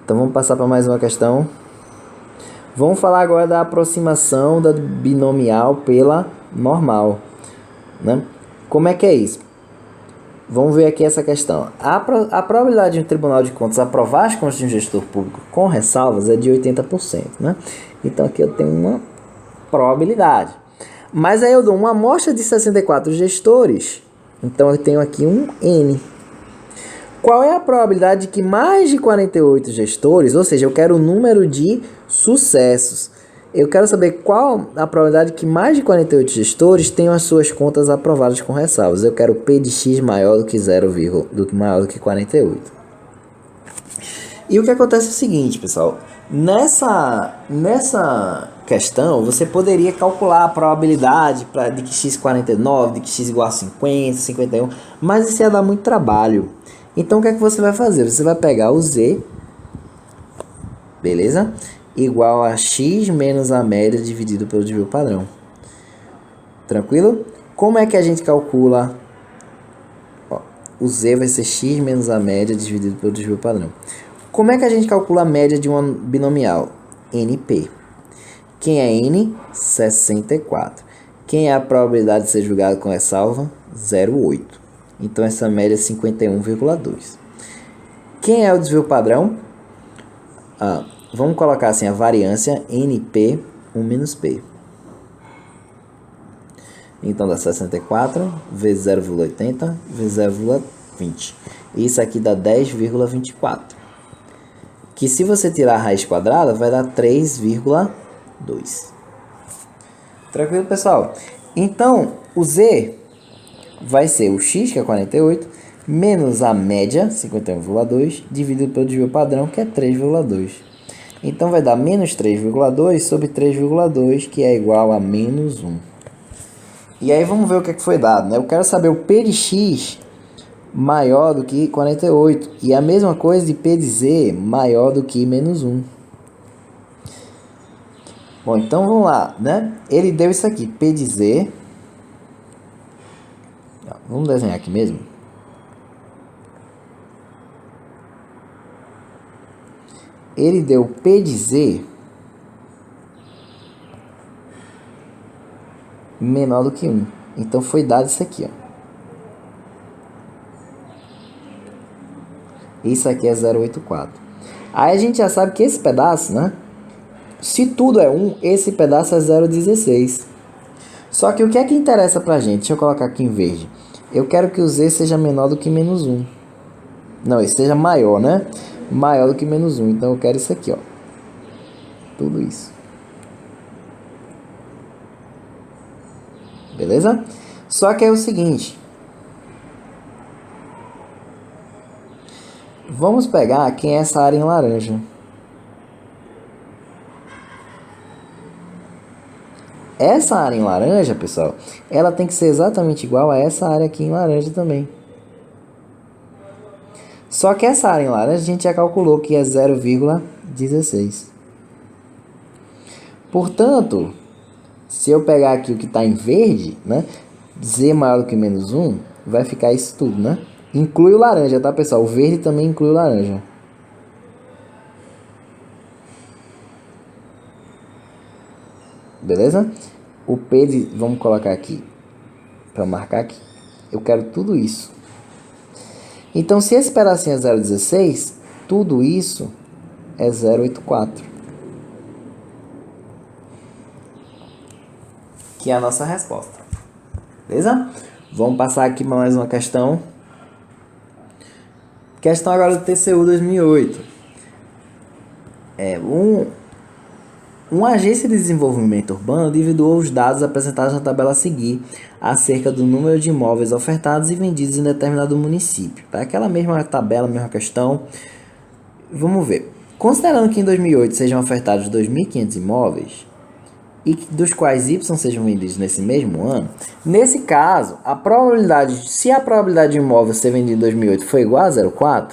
[SPEAKER 2] Então, vamos passar para mais uma questão. Vamos falar agora da aproximação da binomial pela normal, né? Como é que é isso? Vamos ver aqui essa questão. A probabilidade de um tribunal de contas aprovar as contas de um gestor público com ressalvas é de 80%, né? Então aqui eu tenho uma probabilidade. Mas aí eu dou uma amostra de 64 gestores, então eu tenho aqui um N. Qual é a probabilidade de que mais de 48 gestores, ou seja, eu quero o número de sucessos. Eu quero saber qual a probabilidade de que mais de 48 gestores tenham as suas contas aprovadas com ressalvas. Eu quero P de X maior do que 0, maior do que 48. E o que acontece é o seguinte, pessoal. Nessa questão, você poderia calcular a probabilidade de que X 49, de que X igual a 50, 51, mas isso ia dar muito trabalho. Então, o que é que você vai fazer? Você vai pegar o Z, beleza? Igual a X menos a média dividido pelo desvio padrão. Tranquilo? Como é que a gente calcula? Ó, o Z vai ser X menos a média dividido pelo desvio padrão. Como é que a gente calcula a média de uma binomial? NP. Quem é N? 64. Quem é a probabilidade de ser julgado com ressalva? 0,8. Então, essa média é 51,2. Quem é o desvio padrão? Vamos colocar assim a variância NP 1 menos P. Então dá 64 vezes 0,80 vezes 0,20. Isso aqui dá 10,24. Que se você tirar a raiz quadrada vai dar 3,2. Tranquilo, pessoal? Então o Z vai ser o X, que é 48, menos a média, 51,2, dividido pelo desvio padrão, que é 3,2. Então, vai dar menos 3,2 sobre 3,2, que é igual a menos 1. E aí, vamos ver o que foi dado, né? Eu quero saber o P de X maior do que 48. E a mesma coisa de P de Z maior do que menos 1. Bom, então, vamos lá, né? Ele deu isso aqui, P de Z. Vamos desenhar aqui mesmo. Ele deu P de Z menor do que 1. Então, foi dado isso aqui, ó. Isso aqui é 0,84. Aí, a gente já sabe que esse pedaço, né? Se tudo é 1, esse pedaço é 0,16. Só que o que é que interessa pra gente? Deixa eu colocar aqui em verde. Eu quero que o Z seja menor do que menos 1. Não, ele seja maior, né? Maior do que menos 1. Então, eu quero isso aqui, ó. Tudo isso. Beleza? Só que é o seguinte. Vamos pegar quem é essa área em laranja. Essa área em laranja, pessoal, ela tem que ser exatamente igual a essa área aqui em laranja também. Só que essa área em laranja a gente já calculou que é 0,16. Portanto, se eu pegar aqui o que está em verde, né? Z maior do que menos 1, vai ficar isso tudo, né? Inclui o laranja, tá, pessoal? O verde também inclui o laranja. Beleza? O P de... Vamos colocar aqui, para marcar aqui. Eu quero tudo isso. Então, se esse pedacinho é 0,16, tudo isso é 0,84. Que é a nossa resposta. Beleza? Vamos passar aqui para mais uma questão. Questão agora do TCU 2008. Uma agência de desenvolvimento urbano dividiu os dados apresentados na tabela a seguir acerca do número de imóveis ofertados e vendidos em determinado município. Tá? Aquela mesma tabela, mesma questão. Vamos ver. Considerando que em 2008 sejam ofertados 2.500 imóveis, e dos quais Y sejam vendidos nesse mesmo ano, nesse caso, se a probabilidade de imóvel ser vendido em 2008 foi igual a 0,4,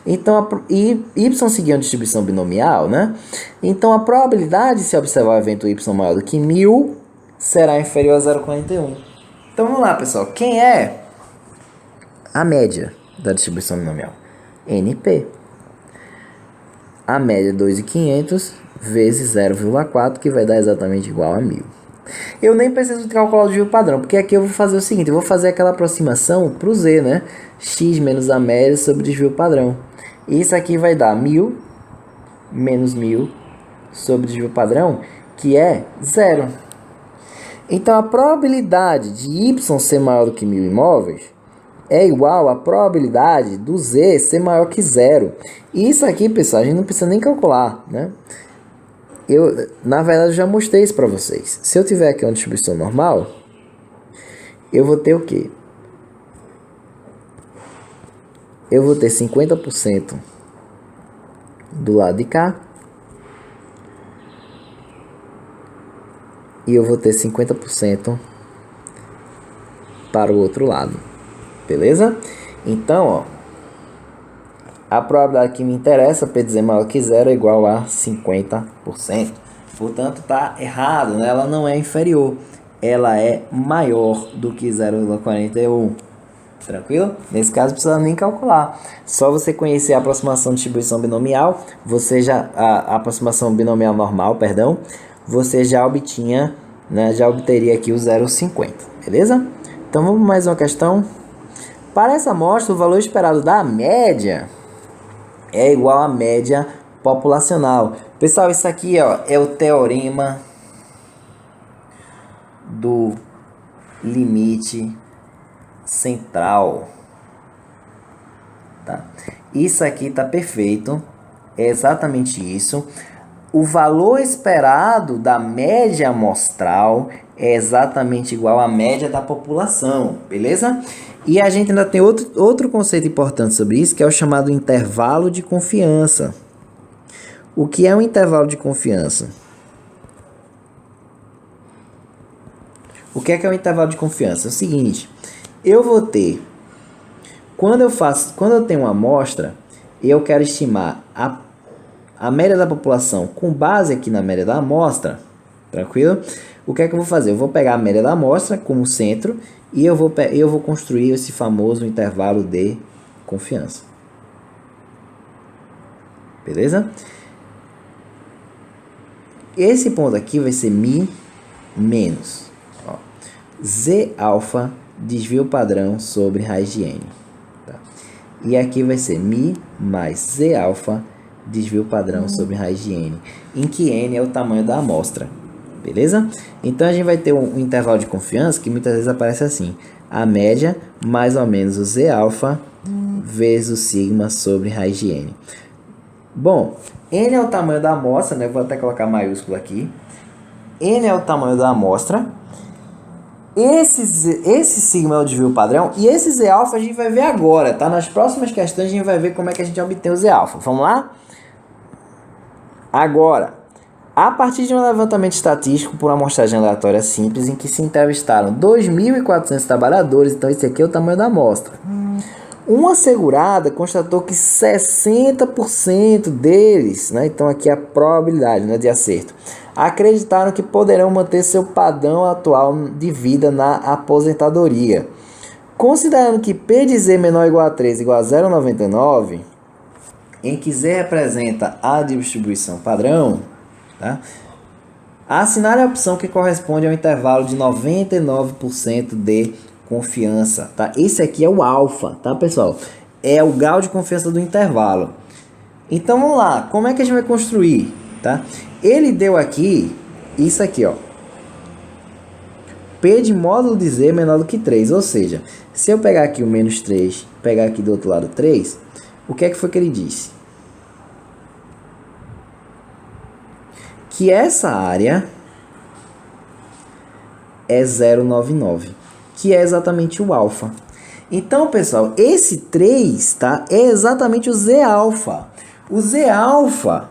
[SPEAKER 2] então e Y seguir uma distribuição binomial, né? Então a probabilidade de se observar o evento Y maior do que 1.000 será inferior a 0,41. Então vamos lá, pessoal. Quem é a média da distribuição binomial? NP. A média é 2.500 vezes 0,4, que vai dar exatamente igual a 1.000. Eu nem preciso calcular o desvio padrão, porque aqui eu vou fazer o seguinte, eu vou fazer aquela aproximação para o Z, né? X menos a média sobre o desvio padrão. Isso aqui vai dar 1.000 menos 1.000 sobre o desvio padrão, que é 0. Então, a probabilidade de Y ser maior do que 1.000 imóveis é igual à probabilidade do Z ser maior que 0. Isso aqui, pessoal, a gente não precisa nem calcular, né? Na verdade, eu já mostrei isso para vocês. Se eu tiver aqui uma distribuição normal, eu vou ter o quê? Eu vou ter 50% do lado de cá. E eu vou ter 50% para o outro lado. Beleza? Então, ó, a probabilidade que me interessa, P dizer maior que 0, é igual a 50%. Portanto, está errado, né? Ela não é inferior. Ela é maior do que 0,41. Tranquilo? Nesse caso, não precisa nem calcular. Só você conhecer a aproximação de distribuição binomial, a aproximação binomial normal, perdão, você já obtinha, né? Já obteria aqui o 0,50. Beleza? Então, vamos mais uma questão. Para essa amostra, o valor esperado da média é igual à média populacional. Pessoal, isso aqui, ó, é o teorema do limite central. Tá? Isso aqui tá perfeito. É exatamente isso. O valor esperado da média amostral é exatamente igual à média da população. Beleza? E a gente ainda tem outro conceito importante sobre isso, que é o chamado intervalo de confiança. O que é um intervalo de confiança? O que é um intervalo de confiança? É o seguinte, eu vou ter, quando eu tenho uma amostra, eu quero estimar a média da população com base aqui na média da amostra, tranquilo? O que é que eu vou fazer? Eu vou pegar a média da amostra como centro e eu vou construir esse famoso intervalo de confiança. Beleza? Esse ponto aqui vai ser mi menos Z alfa desvio padrão sobre raiz de n. Tá? E aqui vai ser mi mais Z alfa desvio padrão sobre raiz de n, em que n é o tamanho da amostra. Beleza? Então a gente vai ter um intervalo de confiança que muitas vezes aparece assim: a média mais ou menos o Z alfa vezes o sigma sobre raiz de n. Bom, n é o tamanho da amostra, né? Vou até colocar maiúsculo aqui. N é o tamanho da amostra. Esse sigma é o desvio padrão. E esse Z alfa a gente vai ver agora, tá? Nas próximas questões a gente vai ver como é que a gente obtém o Z alfa. Vamos lá? Agora, a partir de um levantamento estatístico por amostragem aleatória simples, em que se entrevistaram 2.400 trabalhadores, então esse aqui é o tamanho da amostra. Uma segurada constatou que 60% deles, né, então aqui é a probabilidade, né, de acerto, acreditaram que poderão manter seu padrão atual de vida na aposentadoria. Considerando que P de Z menor ou igual a 3 igual a 0,99, em que Z representa a distribuição padrão, tá? Assinale a opção que corresponde ao intervalo de 99% de confiança, tá? Esse aqui é o alfa, tá, pessoal? É o grau de confiança do intervalo. Então, vamos lá. Como é que a gente vai construir, tá? Ele deu aqui, isso aqui, ó. P de módulo de Z menor do que 3. Ou seja, se eu pegar aqui o menos 3, pegar aqui do outro lado 3, o que é que foi que ele disse? que essa área é 0,99, que é exatamente o alfa. Então, pessoal, esse 3, tá, é exatamente o Z alfa. O Z alfa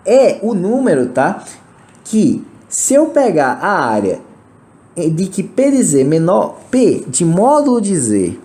[SPEAKER 2] é o número, tá, que se eu pegar a área de que P de Z menor, P de módulo de Z,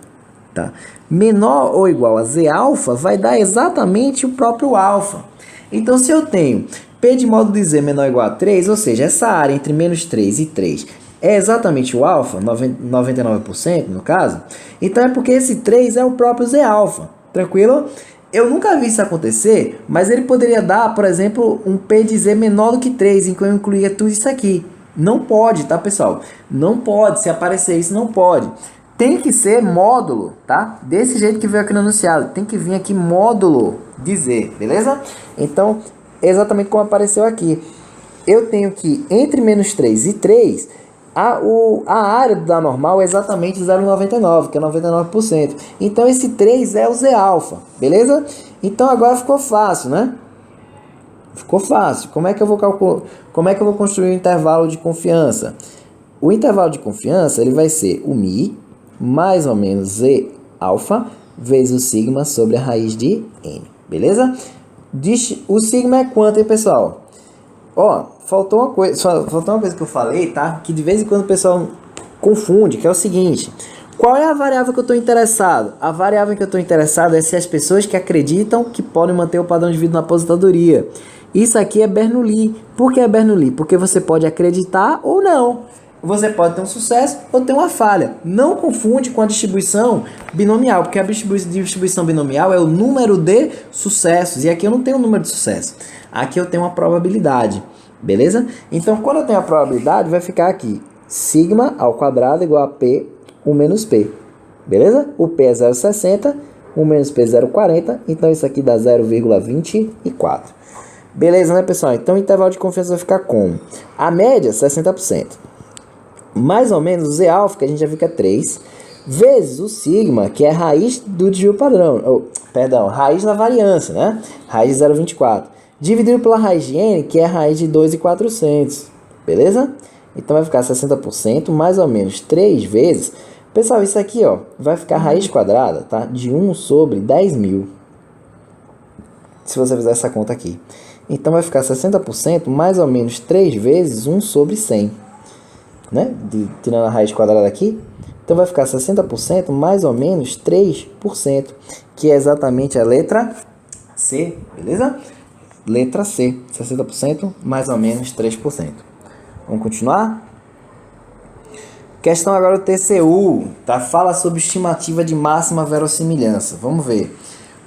[SPEAKER 2] tá, menor ou igual a Z alfa, vai dar exatamente o próprio alfa. Então, se eu tenho P de módulo de Z menor ou igual a 3, ou seja, essa área entre menos 3 e 3 é exatamente o alfa, 99% no caso, então é porque esse 3 é o próprio Z alfa, tranquilo? Eu nunca vi isso acontecer, mas ele poderia dar, por exemplo, um P de Z menor do que 3, em que eu incluía tudo isso aqui. Não pode, tá, pessoal? Não pode, se aparecer isso, não pode. Tem que ser módulo, tá? Desse jeito que veio aqui no enunciado. Tem que vir aqui módulo de Z, beleza? Então, exatamente como apareceu aqui. Eu tenho que, entre menos 3 e 3, a área da normal é exatamente 0,99, que é 99%. Então, esse 3 é o Z alfa, beleza? Então, agora ficou fácil, né? Ficou fácil. Como é que eu vou calcular? Como é que eu vou construir o intervalo de confiança? O intervalo de confiança ele vai ser o mi mais ou menos Z alfa vezes o sigma sobre a raiz de n, beleza? O sigma é quanto, hein, pessoal? Ó, faltou uma coisa que eu falei, tá? Que de vez em quando o pessoal confunde, que é o seguinte: qual é a variável que eu estou interessado? A variável que eu estou interessado é se as pessoas que acreditam que podem manter o padrão de vida na aposentadoria. Isso aqui é Bernoulli. Por que é Bernoulli? Porque você pode acreditar ou não. Você pode ter um sucesso ou ter uma falha. Não confunde com a distribuição binomial, porque a distribuição binomial é o número de sucessos. E aqui eu não tenho um número de sucesso. Aqui eu tenho uma probabilidade. Beleza? Então, quando eu tenho a probabilidade, vai ficar aqui sigma ao quadrado igual a P, 1 menos P. Beleza? O P é 0,60, 1 menos P é 0,40. Então, isso aqui dá 0,24. Beleza, né, pessoal? Então, o intervalo de confiança vai ficar como? A média, 60%. Mais ou menos o Z alfa, que a gente já fica 3, vezes o sigma, que é a raiz do desvio padrão. Raiz da variância, né? Raiz de 0,24. Dividido pela raiz de n, que é a raiz de 2.400. Beleza? Então, vai ficar 60%, mais ou menos 3 vezes. Pessoal, isso aqui, ó, vai ficar raiz quadrada, tá? De 1 sobre 10.000. Se você fizer essa conta aqui. Então, vai ficar 60%, mais ou menos 3 vezes 1 sobre 100. Né? Tirando a raiz quadrada aqui. Então, vai ficar 60%, mais ou menos 3%. Que é exatamente a letra C, beleza? Letra C, 60%, mais ou menos 3%. Vamos continuar? Questão agora do TCU, tá? Fala sobre estimativa de máxima verossimilhança. Vamos ver.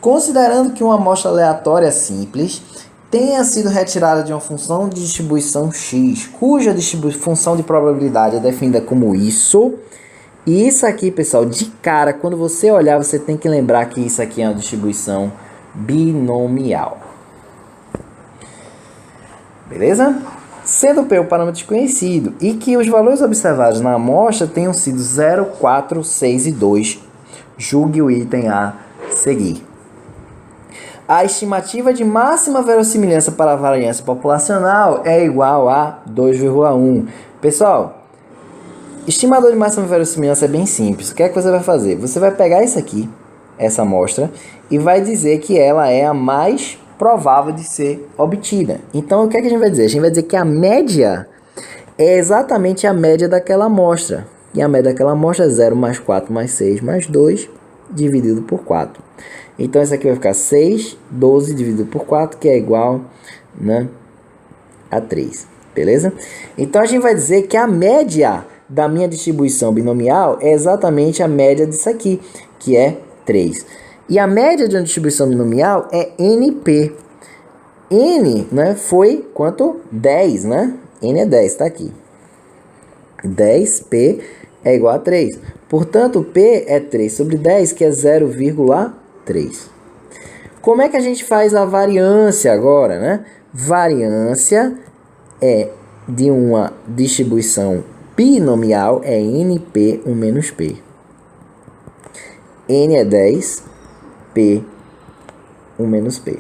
[SPEAKER 2] Considerando que uma amostra aleatória simples tenha sido retirada de uma função de distribuição x, cuja função de probabilidade é definida como isso. E isso aqui, pessoal, de cara, quando você olhar, você tem que lembrar que isso aqui é uma distribuição binomial. Beleza? Sendo P o parâmetro desconhecido e que os valores observados na amostra tenham sido 0, 4, 6 e 2, julgue o item a seguir. A estimativa de máxima verossimilhança para a variância populacional é igual a 2,1. Pessoal, estimador de máxima verossimilhança é bem simples. O que é que você vai fazer? Você vai pegar isso aqui, essa amostra, e vai dizer que ela é a mais provável de ser obtida. Então, o que é que a gente vai dizer? A gente vai dizer que a média é exatamente a média daquela amostra. E a média daquela amostra é 0 mais 4 mais 6 mais 2 dividido por 4. Então, isso aqui vai ficar 6, 12 dividido por 4, que é igual, né, a 3. Beleza? Então, a gente vai dizer que a média da minha distribuição binomial é exatamente a média disso aqui, que é 3. E a média de uma distribuição binomial é NP. N, né, foi quanto? 10, né? N é 10, tá aqui. 10P é igual a 3. Portanto, P é 3 sobre 10, que é 0,3. Como é que a gente faz a variância agora, né? Variância é de uma distribuição binomial, é NP 1 menos P. N é 10, P 1 menos P.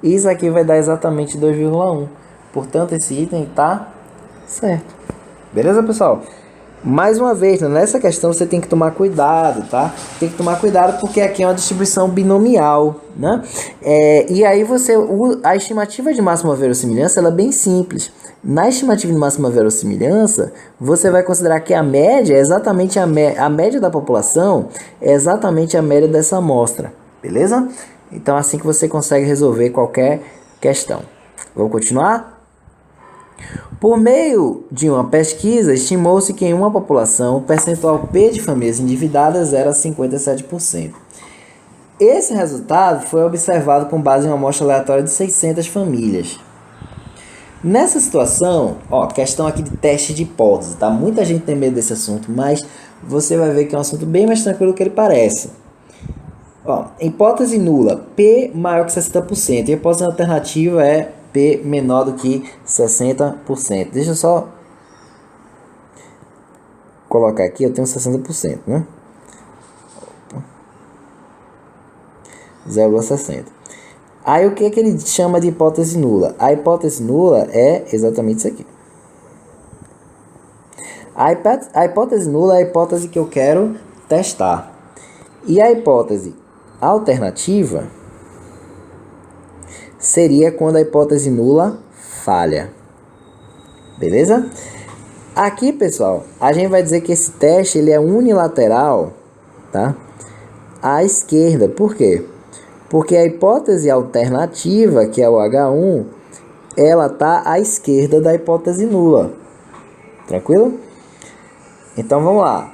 [SPEAKER 2] Isso aqui vai dar exatamente 2,1. Portanto, esse item está certo. Beleza, pessoal? Mais uma vez, nessa questão você tem que tomar cuidado, tá? Tem que tomar cuidado porque aqui é uma distribuição binomial, né? E aí a estimativa de máxima verossimilhança ela é bem simples. Na estimativa de máxima verossimilhança, você vai considerar que a média é exatamente a média da população é exatamente a média dessa amostra, beleza? Então, assim que você consegue resolver qualquer questão. Vamos continuar? Por meio de uma pesquisa, estimou-se que em uma população o percentual P de famílias endividadas era 57%. Esse resultado foi observado com base em uma amostra aleatória de 600 famílias. Nessa situação, questão aqui de teste de hipótese, tá? Muita gente tem medo desse assunto, mas você vai ver que é um assunto bem mais tranquilo do que ele parece. Hipótese nula, P maior que 60%. E a hipótese alternativa é P menor do que 60%. Deixa eu só colocar aqui, eu tenho 60%, né? 0,60. Aí o que ele chama de hipótese nula? A hipótese nula é exatamente isso aqui. A hipótese nula é a hipótese que eu quero testar. E a hipótese alternativa seria quando a hipótese nula falha. Beleza? Aqui, pessoal, a gente vai dizer que esse teste ele é unilateral, tá? À esquerda. Por quê? Porque a hipótese alternativa, que é o H1, ela tá à esquerda da hipótese nula. Tranquilo? Então, vamos lá.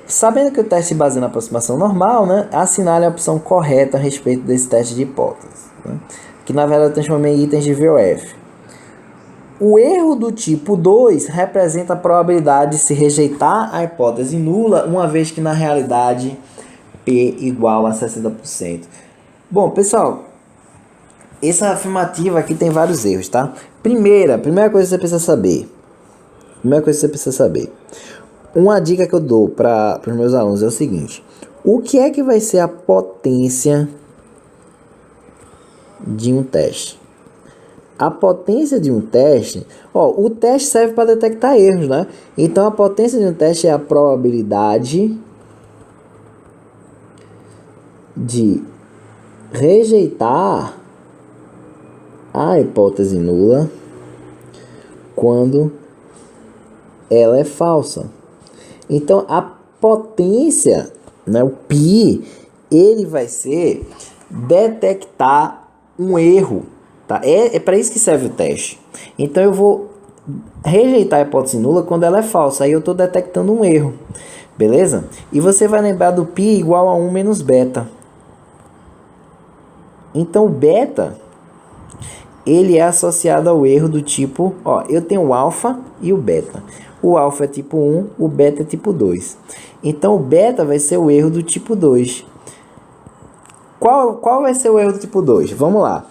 [SPEAKER 2] Sabendo que o teste se baseia na aproximação normal, né, assinale a opção correta a respeito desse teste de hipótese, né, que na verdade eu transformei em itens de VOF. O erro do tipo 2 representa a probabilidade de se rejeitar a hipótese nula, uma vez que na realidade P igual a 60%. Bom, pessoal, essa afirmativa aqui tem vários erros, tá? Primeira coisa que você precisa saber. Uma dica que eu dou para os meus alunos é o seguinte: o que é que vai ser a potência de um teste? A potência de um teste, o teste serve para detectar erros, né? Então a potência de um teste é a probabilidade de rejeitar a hipótese nula quando ela é falsa. Então, a potência, né, o π, ele vai ser detectar um erro. Tá? É para isso que serve o teste. Então, eu vou rejeitar a hipótese nula quando ela é falsa. Aí eu estou detectando um erro. Beleza? E você vai lembrar do π igual a 1 menos beta. Então, o beta, ele é associado ao erro do tipo... eu tenho o alfa e o beta. O alfa é tipo 1, o beta é tipo 2. Então, o beta vai ser o erro do tipo 2. Qual vai ser o erro do tipo 2? Vamos lá.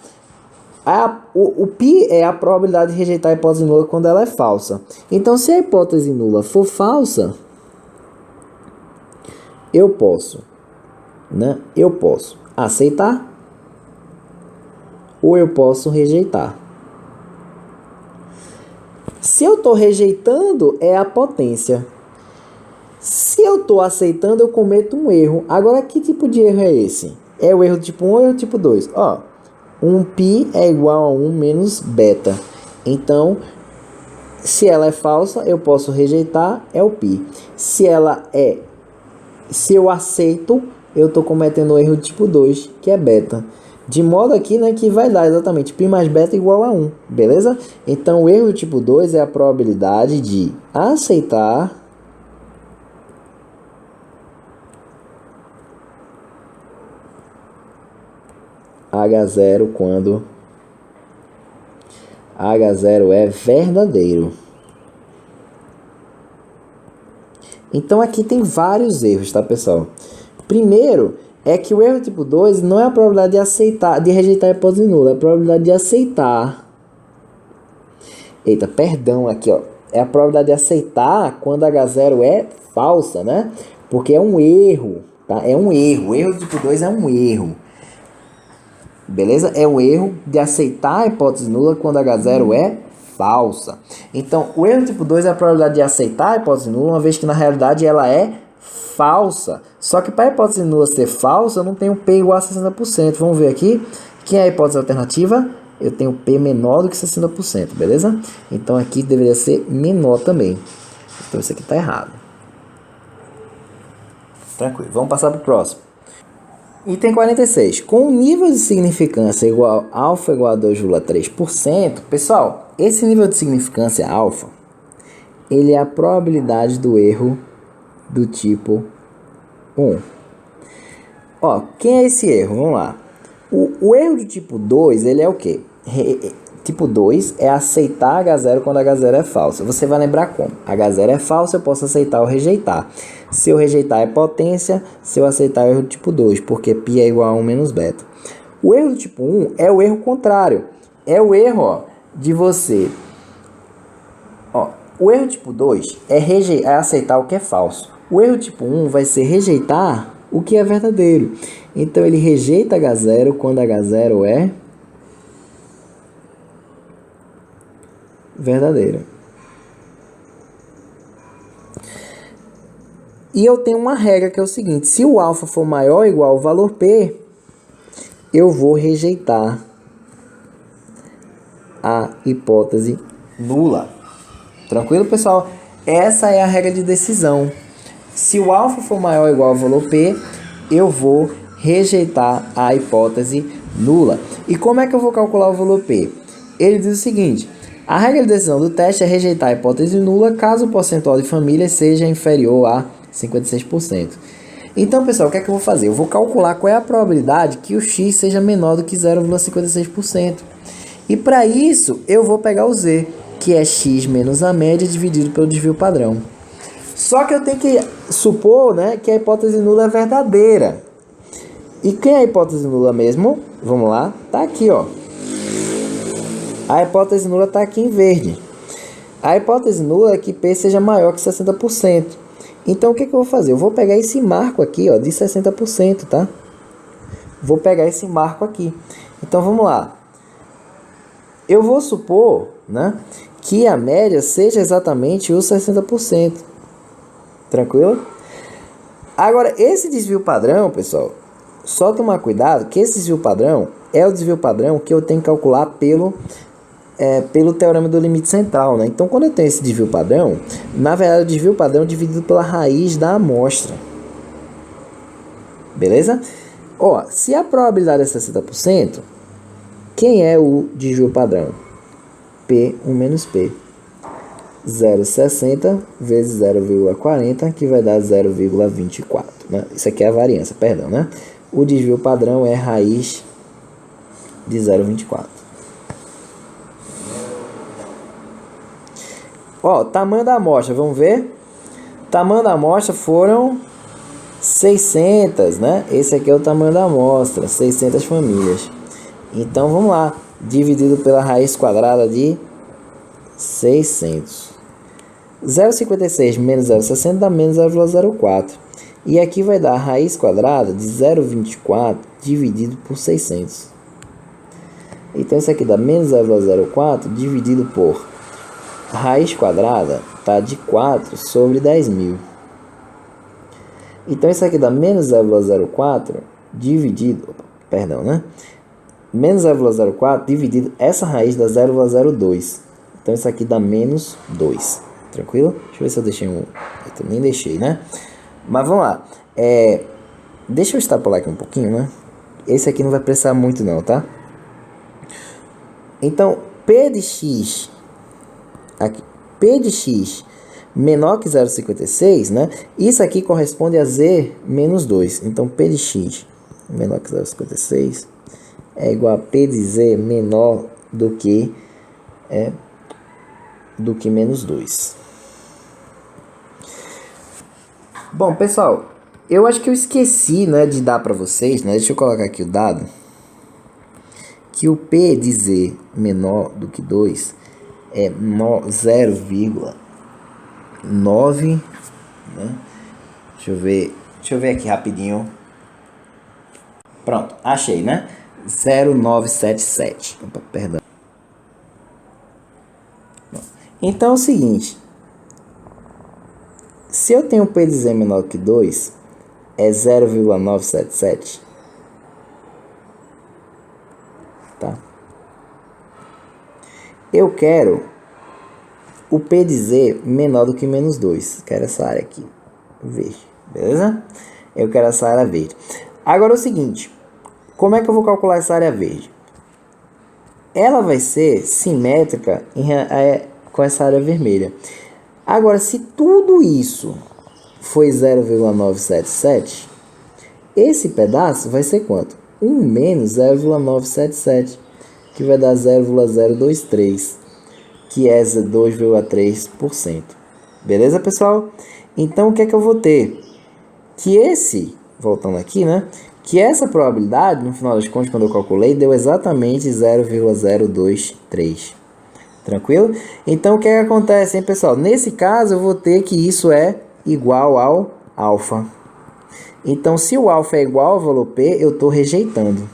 [SPEAKER 2] O π é a probabilidade de rejeitar a hipótese nula quando ela é falsa. Então, se a hipótese nula for falsa, eu posso aceitar ou eu posso rejeitar. Se eu estou rejeitando, é a potência. Se eu estou aceitando, eu cometo um erro. Agora, que tipo de erro é esse? É o erro do tipo 1 ou é o tipo 2? Um π é igual a 1 menos beta. Então, se ela é falsa, eu posso rejeitar, é o π. Se eu aceito, eu estou cometendo o erro do tipo 2, que é beta. De modo aqui, né, que vai dar exatamente π mais beta igual a 1, beleza? Então, o erro do tipo 2 é a probabilidade de aceitar H0 quando H0 é verdadeiro. Então, aqui tem vários erros, tá, pessoal? Primeiro, é que o erro tipo 2 não é a probabilidade de rejeitar a hipótese nula, é a probabilidade de aceitar. É a probabilidade de aceitar quando H0 é falsa, né? Porque é um erro, tá? É um erro. O erro do tipo 2 é um erro. Beleza? É o erro de aceitar a hipótese nula quando H0 é falsa. Então, o erro do tipo 2 é a probabilidade de aceitar a hipótese nula, uma vez que na realidade ela é falsa. Só que para a hipótese nula ser falsa, eu não tenho P igual a 60%. Vamos ver aqui. Quem é a hipótese alternativa? Eu tenho P menor do que 60%, beleza? Então aqui deveria ser menor também. Então isso aqui está errado. Tranquilo. Vamos passar para o próximo. Item 46. Com um nível de significância igual alfa igual a 2,3%, pessoal, esse nível de significância alfa, ele é a probabilidade do erro do tipo 1. Ó, quem é esse erro? Vamos lá. O erro do tipo 2, ele é o quê? Tipo 2 é aceitar H0 quando H0 é falso. Você vai lembrar como? H0 é falso, eu posso aceitar ou rejeitar. Se eu rejeitar é potência, se eu aceitar é o erro do tipo 2, porque π é igual a 1 menos beta. O erro do tipo 1 é o erro contrário. É o erro, ó, de você... Ó, o erro tipo 2 é aceitar o que é falso. O erro tipo 1 vai ser rejeitar o que é verdadeiro. Então, ele rejeita H0 quando H0 é verdadeiro. E eu tenho uma regra que é o seguinte: se o alfa for maior ou igual ao valor P, eu vou rejeitar a hipótese nula. Tranquilo, pessoal? Essa é a regra de decisão. Se o alfa for maior ou igual ao valor P, eu vou rejeitar a hipótese nula. E como é que eu vou calcular o valor P? Ele diz o seguinte: a regra de decisão do teste é rejeitar a hipótese nula caso o percentual de famílias seja inferior a 56%. Então, pessoal, o que é que eu vou fazer? Eu vou calcular qual é a probabilidade que o x seja menor do que 0,56%. E para isso, eu vou pegar o z, que é x menos a média dividido pelo desvio padrão. Só que eu tenho que supor, né, que a hipótese nula é verdadeira. E quem é a hipótese nula mesmo? Vamos lá, tá aqui, ó. A hipótese nula está aqui em verde. A hipótese nula é que P seja maior que 60%. Então, o que eu vou fazer? Eu vou pegar esse marco aqui, ó, de 60%, tá? Vou pegar esse marco aqui. Então, vamos lá. Eu vou supor, né, que a média seja exatamente os 60%. Tranquilo? Agora, esse desvio padrão, pessoal, só tomar cuidado que esse desvio padrão é o desvio padrão que eu tenho que calcular pelo teorema do limite central, né? Então, quando eu tenho esse desvio padrão, na verdade, o desvio padrão é dividido pela raiz da amostra. Beleza? Ó, se a probabilidade é 60%, quem é o desvio padrão? P1 menos P. 0,60 vezes 0,40, que vai dar 0,24. Né? Isso aqui é a variância, perdão, né? O desvio padrão é raiz de 0,24. Ó, tamanho da amostra, vamos ver? Tamanho da amostra foram 600, né? Esse aqui é o tamanho da amostra, 600 famílias. Então, vamos lá. Dividido pela raiz quadrada de 600. 0,56 menos 0,60 dá menos 0,04. E aqui vai dar a raiz quadrada de 0,24 dividido por 600. Então, isso aqui dá menos 0,04 dividido por raiz quadrada, tá, de 4 sobre 10.000. Então, isso aqui dá menos 0,04 dividido... Perdão, né? Menos 0,04 dividido... Essa raiz dá 0,02. Então, isso aqui dá menos 2. Tranquilo? Deixa eu ver se eu deixei um... Eu nem deixei, né? Mas vamos lá. Deixa eu extrapolar aqui um pouquinho, né? Esse aqui não vai precisar muito não, tá? Então, P de x... Aqui, P de x menor que 0,56, né? Isso aqui corresponde a z menos 2. Então, P de x menor que 0,56 é igual a P de z menor do que menos 2. Bom, pessoal, eu acho que eu esqueci, né, de dar para vocês, né? Deixa eu colocar aqui o dado. Que o P de z menor do que 2 é 0,9, né? Deixa eu ver, Deixa eu ver aqui rapidinho. Pronto, achei, né? 0,977. Opa, perdão. Então é o seguinte. Se eu tenho P de Z menor que 2, é 0,977. Tá? Eu quero o P de Z menor do que menos 2. Quero essa área aqui, verde. Beleza? Eu quero essa área verde. Agora é o seguinte. Como é que eu vou calcular essa área verde? Ela vai ser simétrica com essa área vermelha. Agora, se tudo isso foi 0,977, esse pedaço vai ser quanto? 1 menos 0,977, que vai dar 0,023, que é 2,3%. Beleza, pessoal? Então, o que é que eu vou ter? Que esse, voltando aqui, né? Que essa probabilidade, no final das contas, quando eu calculei, deu exatamente 0,023. Tranquilo? Então, o que é que acontece, hein, pessoal? Nesse caso, eu vou ter que isso é igual ao alfa. Então, se o alfa é igual ao valor P, eu estou rejeitando.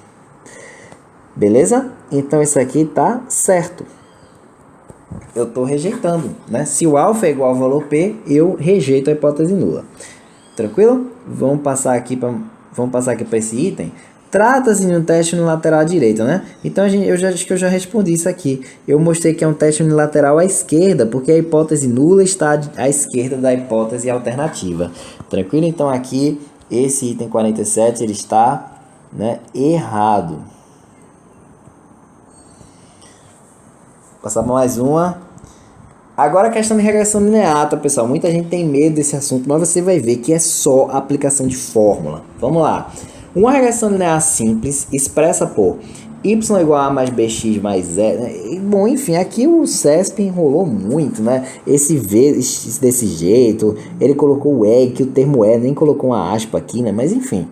[SPEAKER 2] Beleza? Então, isso aqui está certo. Eu estou rejeitando, né? Se o alfa é igual ao valor P, eu rejeito a hipótese nula. Tranquilo? Vamos passar aqui para esse item. Trata-se de um teste unilateral à direita, né? Então, acho que eu já respondi isso aqui. Eu mostrei que é um teste unilateral à esquerda, porque a hipótese nula está à esquerda da hipótese alternativa. Tranquilo? Então, aqui, esse item 47, ele está, né, errado. Passar para mais uma. Agora a questão de regressão linear, tá, pessoal? Muita gente tem medo desse assunto, mas você vai ver que é só aplicação de fórmula. Vamos lá. Uma regressão linear simples expressa por y igual a mais bx mais z. Bom, enfim, aqui o CESP enrolou muito, né? Esse V desse jeito, ele colocou o E, que o termo E, nem colocou uma aspa aqui, né? Mas enfim.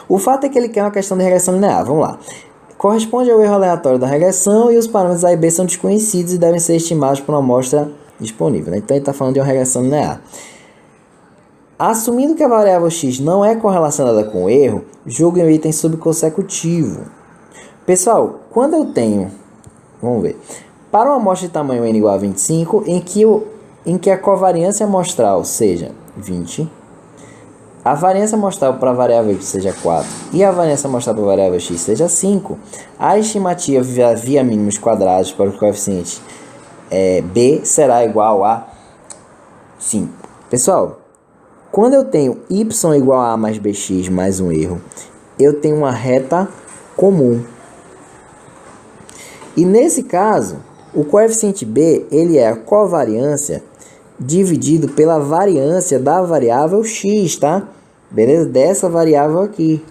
[SPEAKER 2] O fato é que ele quer uma questão de regressão linear. Vamos lá. Corresponde ao erro aleatório da regressão e os parâmetros A e B são desconhecidos e devem ser estimados por uma amostra disponível, né? Então ele está falando de uma regressão linear. Assumindo que a variável x não é correlacionada com o erro, julguem o item subconsecutivo. Pessoal, quando eu tenho, vamos ver, para uma amostra de tamanho n igual a 25, em que a covariância amostral seja 20, a variância amostral para a variável y seja 4 e a variância amostral para a variável x seja 5, a estimativa via mínimos quadrados para o coeficiente b será igual a 5. Pessoal, quando eu tenho y igual a mais bx mais um erro, eu tenho uma reta comum. E nesse caso, o coeficiente b ele é a covariância dividido pela variância da variável x, tá? Beleza? Dessa variável aqui.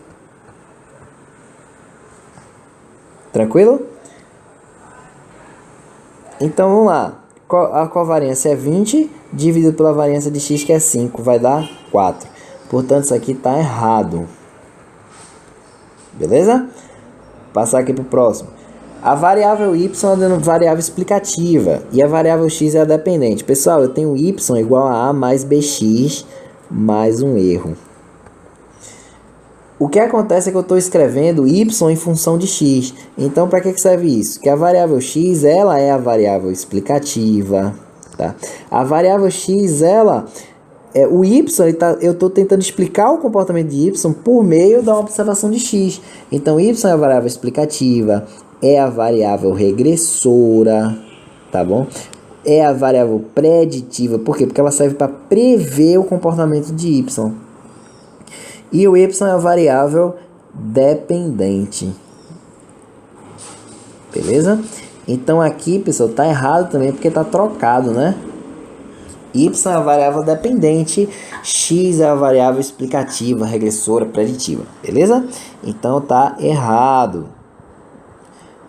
[SPEAKER 2] Tranquilo? Então, vamos lá. A covariância é 20, dividido pela variância de x, que é 5, vai dar 4. Portanto, isso aqui está errado. Beleza? Passar aqui para o próximo. A variável y é uma variável explicativa e a variável x é a dependente. Pessoal, eu tenho y igual a a mais bx mais um erro. O que acontece é que eu estou escrevendo y em função de x. Então, para que serve isso? Que a variável x ela é a variável explicativa. Tá? A variável x, o y, eu estou tentando explicar o comportamento de y por meio da observação de x. Então, y é a variável explicativa, é a variável regressora, tá bom? É a variável preditiva. Por quê? Porque ela serve para prever o comportamento de y. E o y é a variável dependente. Beleza? Então aqui, pessoal, tá errado também porque tá trocado, né? Y é a variável dependente, x é a variável explicativa, regressora, preditiva. Beleza? Então tá errado.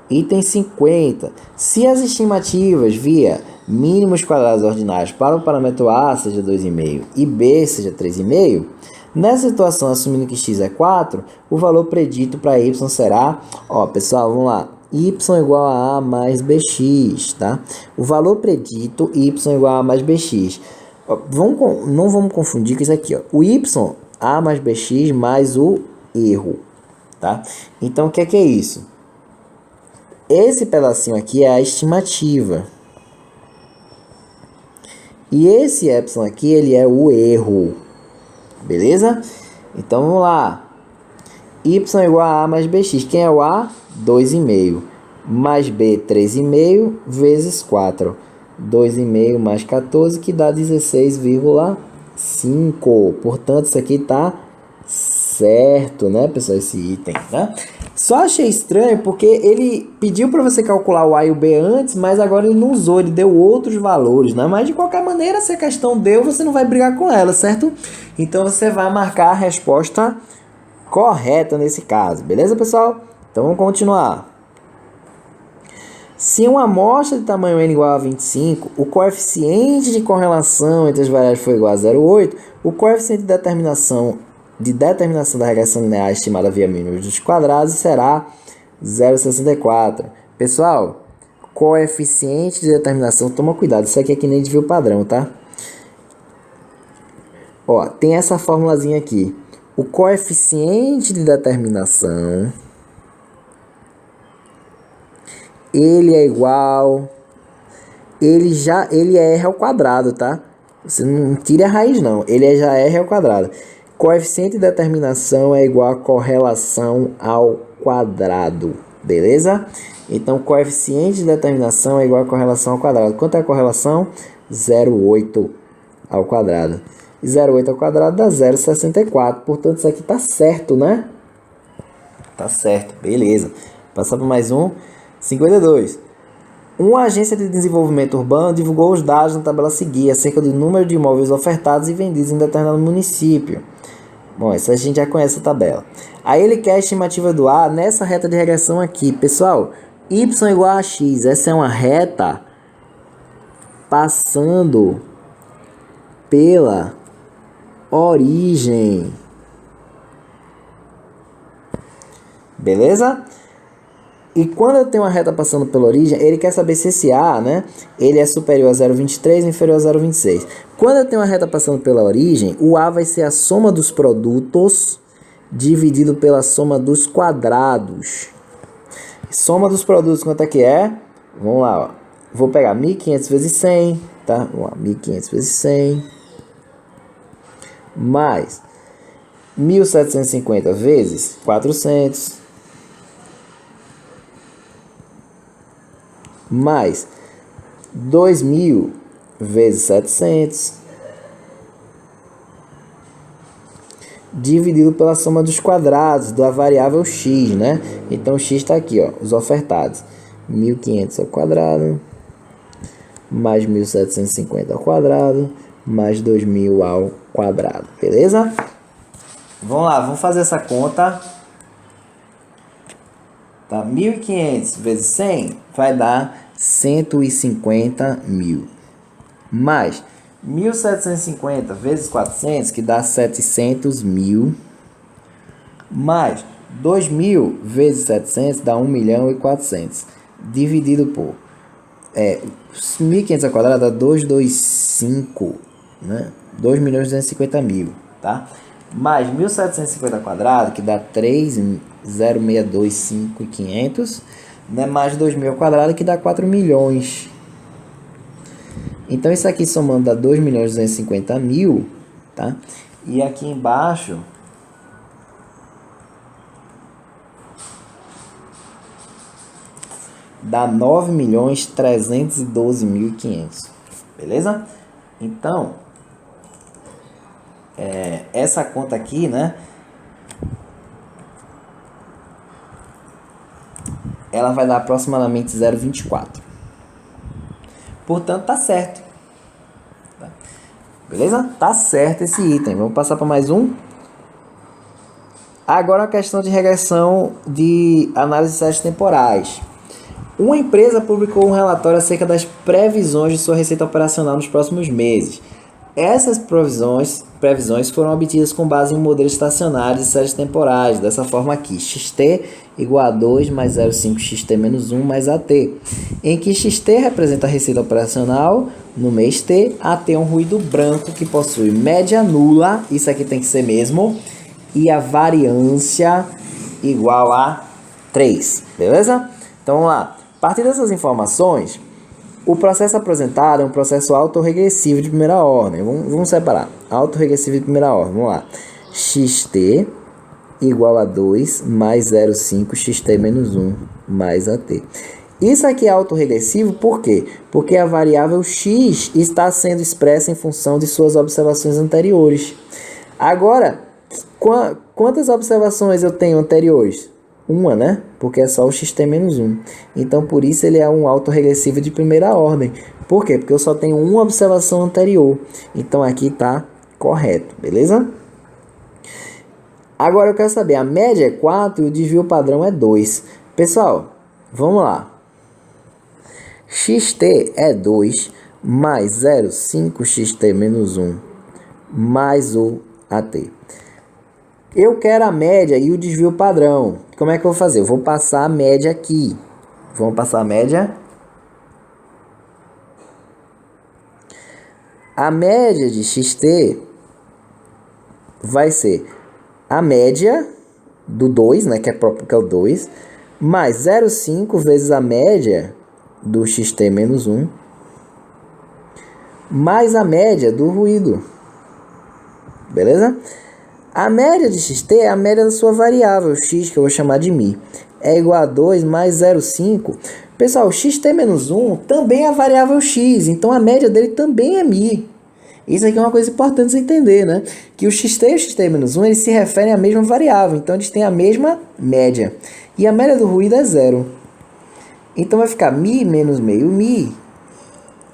[SPEAKER 2] Item 50. Se as estimativas via mínimos quadrados ordinários para o parâmetro A seja 2,5 e B seja 3,5, nessa situação, assumindo que x é 4, o valor predito para y será, pessoal, vamos lá, y igual a mais bx, tá? O valor predito, y igual a mais bx. Não vamos confundir com isso aqui, ó. O y A mais BX mais o erro, tá? Então, o que é isso? Esse pedacinho aqui é a estimativa. E esse epsilon aqui, ele é o erro. Beleza? Então, vamos lá. Y igual a A mais BX. Quem é o A? 2,5. Mais B, 3,5 vezes 4. 2,5 mais 14, que dá 16,5. Portanto, isso aqui tá certo, né, pessoal? Esse item, né? Só achei estranho porque ele pediu para você calcular o A e o B antes, mas agora ele não usou, ele deu outros valores, né? Mas de qualquer maneira, se a questão deu, você não vai brigar com ela, certo? Então você vai marcar a resposta correta nesse caso, beleza, pessoal? Então vamos continuar. Se uma amostra de tamanho n igual a 25, o coeficiente de correlação entre as variáveis for igual a 0,8, o coeficiente de determinação da regressão linear estimada via números dos quadrados será 0,64. Pessoal, coeficiente de determinação, toma cuidado, isso aqui é que nem desvio padrão, tá? Ó, tem essa formulazinha aqui. O coeficiente de determinação, ele é igual, ele é R ao quadrado, tá? Você não tira a raiz não, ele já é R ao quadrado. Coeficiente de determinação é igual a correlação ao quadrado, beleza? Então, coeficiente de determinação é igual a correlação ao quadrado. Quanto é a correlação? 0,8 ao quadrado. E 0,8 ao quadrado dá 0,64. Portanto, isso aqui tá certo, né? Tá certo, beleza. Passar para mais um. 52. Uma agência de desenvolvimento urbano divulgou os dados na tabela a seguir acerca do número de imóveis ofertados e vendidos em determinado município. Bom, essa a gente já conhece a tabela. Aí ele quer a estimativa do A nessa reta de regressão aqui. Pessoal, y igual a x. Essa é uma reta passando pela origem. Beleza? E quando eu tenho uma reta passando pela origem, ele quer saber se esse A, né, ele é superior a 0,23 ou inferior a 0,26. Quando eu tenho uma reta passando pela origem, o A vai ser a soma dos produtos dividido pela soma dos quadrados. Soma dos produtos, quanto é que é? Vamos lá, ó. Vou pegar 1.500 vezes 100, tá? Vamos lá, 1.500 vezes 100. Mais 1.750 vezes 400. Mais 2.000 vezes 700 dividido pela soma dos quadrados da variável x, né? Então, x está aqui, ó, os ofertados. 1.500 ao quadrado, mais 1.750 ao quadrado, mais 2.000 ao quadrado, beleza? Vamos lá, vamos fazer essa conta. Tá? 1.500 vezes 100 vai dar 150.000. Mais 1.750 vezes 400, que dá 700.000. Mais 2.000 vezes 700 dá 1.400.000. Dividido por 1.500 ao quadrado dá 225, né? 2.250.000, tá? Mais 1.750 ao quadrado, que dá 3.062.500, né? Mais 2.000 ao quadrado, que dá 4 milhões. Então, isso aqui somando dá 2.250.000, tá? E aqui embaixo dá 9.312.500, beleza? Então, essa conta aqui, né? Ela vai dar aproximadamente 0,24. Portanto, tá certo. Tá? Beleza? Tá certo esse item. Vamos passar para mais um. Agora a questão de regressão de análise de séries temporais. Uma empresa publicou um relatório acerca das previsões de sua receita operacional nos próximos meses. Essas previsões foram obtidas com base em um modelo estacionário de séries temporais, dessa forma aqui, xt igual a 2 mais 0,5 xt menos 1 mais AT, em que xt representa a receita operacional no mês T, AT é um ruído branco que possui média nula, isso aqui tem que ser mesmo, e a variância igual a 3, beleza? Então vamos lá, a partir dessas informações, o processo apresentado é um processo autorregressivo de primeira ordem. Vamos separar. Autorregressivo de primeira ordem. Vamos lá. xt igual a 2 mais 0,5 xt menos 1 mais AT. Isso aqui é autorregressivo por quê? Porque a variável x está sendo expressa em função de suas observações anteriores. Agora, quantas observações eu tenho anteriores? Uma, né? Porque é só o xt menos 1. Então, por isso ele é um autorregressivo de primeira ordem. Por quê? Porque eu só tenho uma observação anterior. Então, aqui está correto, beleza? Agora, eu quero saber, a média é 4 e o desvio padrão é 2. Pessoal, vamos lá. xt é 2 mais 0,5 xt menos 1 mais o AT. Eu quero a média e o desvio padrão. Como é que eu vou fazer? Eu vou passar a média aqui. Vamos passar a média. A média de xt vai ser a média do 2, né, que é próprio que é o 2, mais 0,5 vezes a média do xt menos 1, mais a média do ruído. Beleza? A média de xt é a média da sua variável x, que eu vou chamar de mi. É igual a 2 mais 0,5. Pessoal, xt menos 1 também é a variável x, então a média dele também é mi. Isso aqui é uma coisa importante você entender, né? Que o xt e o xt menos 1 eles se referem à mesma variável, então eles têm a mesma média. E a média do ruído é 0. Então vai ficar mi menos meio mi,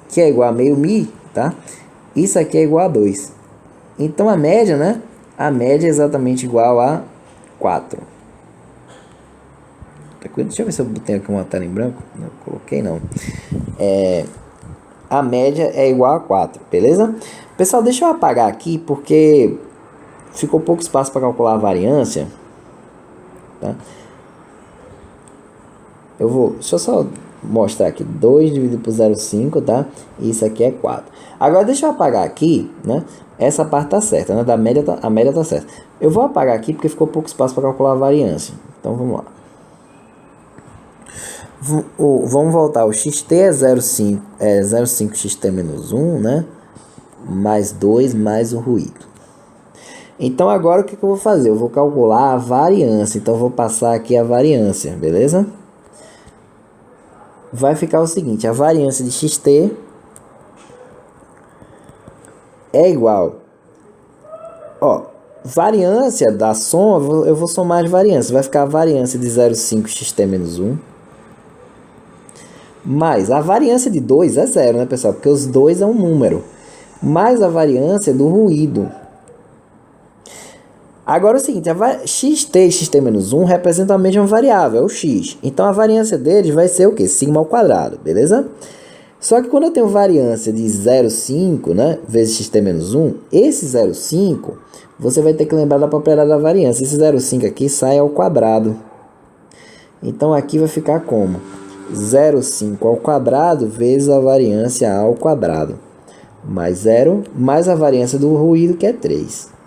[SPEAKER 2] que é igual a meio mi, tá? Isso aqui é igual a 2. Então a média, né? A média é exatamente igual a 4. Deixa eu ver se eu botei aqui uma tela em branco. Não coloquei, não. A média é igual a 4, beleza? Pessoal, deixa eu apagar aqui porque ficou pouco espaço para calcular a variância. Tá? Deixa eu só mostrar aqui. 2 dividido por 0,5, tá? E isso aqui é 4. Agora deixa eu apagar aqui, né? Essa parte tá certa, né? A média tá certa. Eu vou apagar aqui porque ficou pouco espaço para calcular a variância. Então vamos lá. Vamos voltar. O xt é 0,5 xt menos 1, né? Mais 2 mais o ruído. Então agora o que eu vou fazer? Eu vou calcular a variância. Então eu vou passar aqui a variância, beleza? Vai ficar o seguinte, a variância de xt é igual, variância da soma, eu vou somar as variâncias, vai ficar a variância de 0,5 xt menos 1, mais a variância de 2 é 0, né, pessoal? Porque os 2 é um número, mais a variância do ruído. Agora é o seguinte, xt e xt menos 1 representam a mesma variável, é o x. Então a variância deles vai ser o quê? Sigma ao quadrado, beleza? Só que quando eu tenho variância de 0,5, né, vezes xt menos 1, esse 0,5, você vai ter que lembrar da propriedade da variância. Esse 0,5 aqui sai ao quadrado. Então aqui vai ficar como? 0,5 ao quadrado vezes a variância ao quadrado. Mais 0, mais a variância do ruído, que é 3.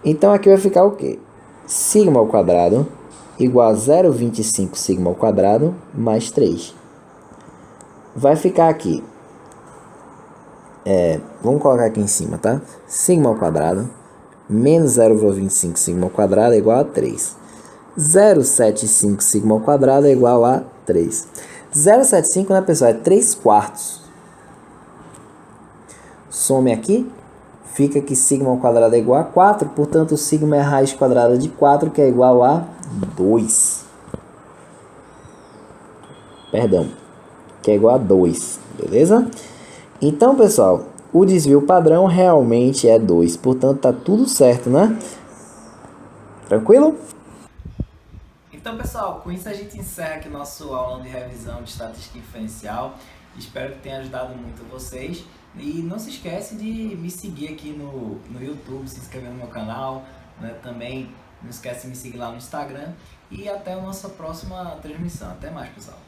[SPEAKER 2] Então aqui vai ficar o quê? Sigma ao quadrado igual a 0,25 sigma ao quadrado mais 3. Vai ficar aqui. Vamos colocar aqui em cima, tá? Sigma ao quadrado menos 0,25 sigma ao quadrado é igual a 3. 0,75 sigma ao quadrado é igual a 3. 0,75, né, pessoal? É 3 quartos. Some aqui. Fica que sigma ao quadrado é igual a 4, portanto, sigma é a raiz quadrada de 4, que é igual a 2. Perdão, que é igual a 2, beleza? Então, pessoal, o desvio padrão realmente é 2, portanto, tá tudo certo, né? Tranquilo?
[SPEAKER 1] Então, pessoal, com isso a gente encerra aqui nosso aula de revisão de estatística inferencial. Espero que tenha ajudado muito vocês. E não se esquece de me seguir aqui no YouTube, se inscrever no meu canal, né? Também não esquece de me seguir lá no Instagram. E até a nossa próxima transmissão. Até mais, pessoal.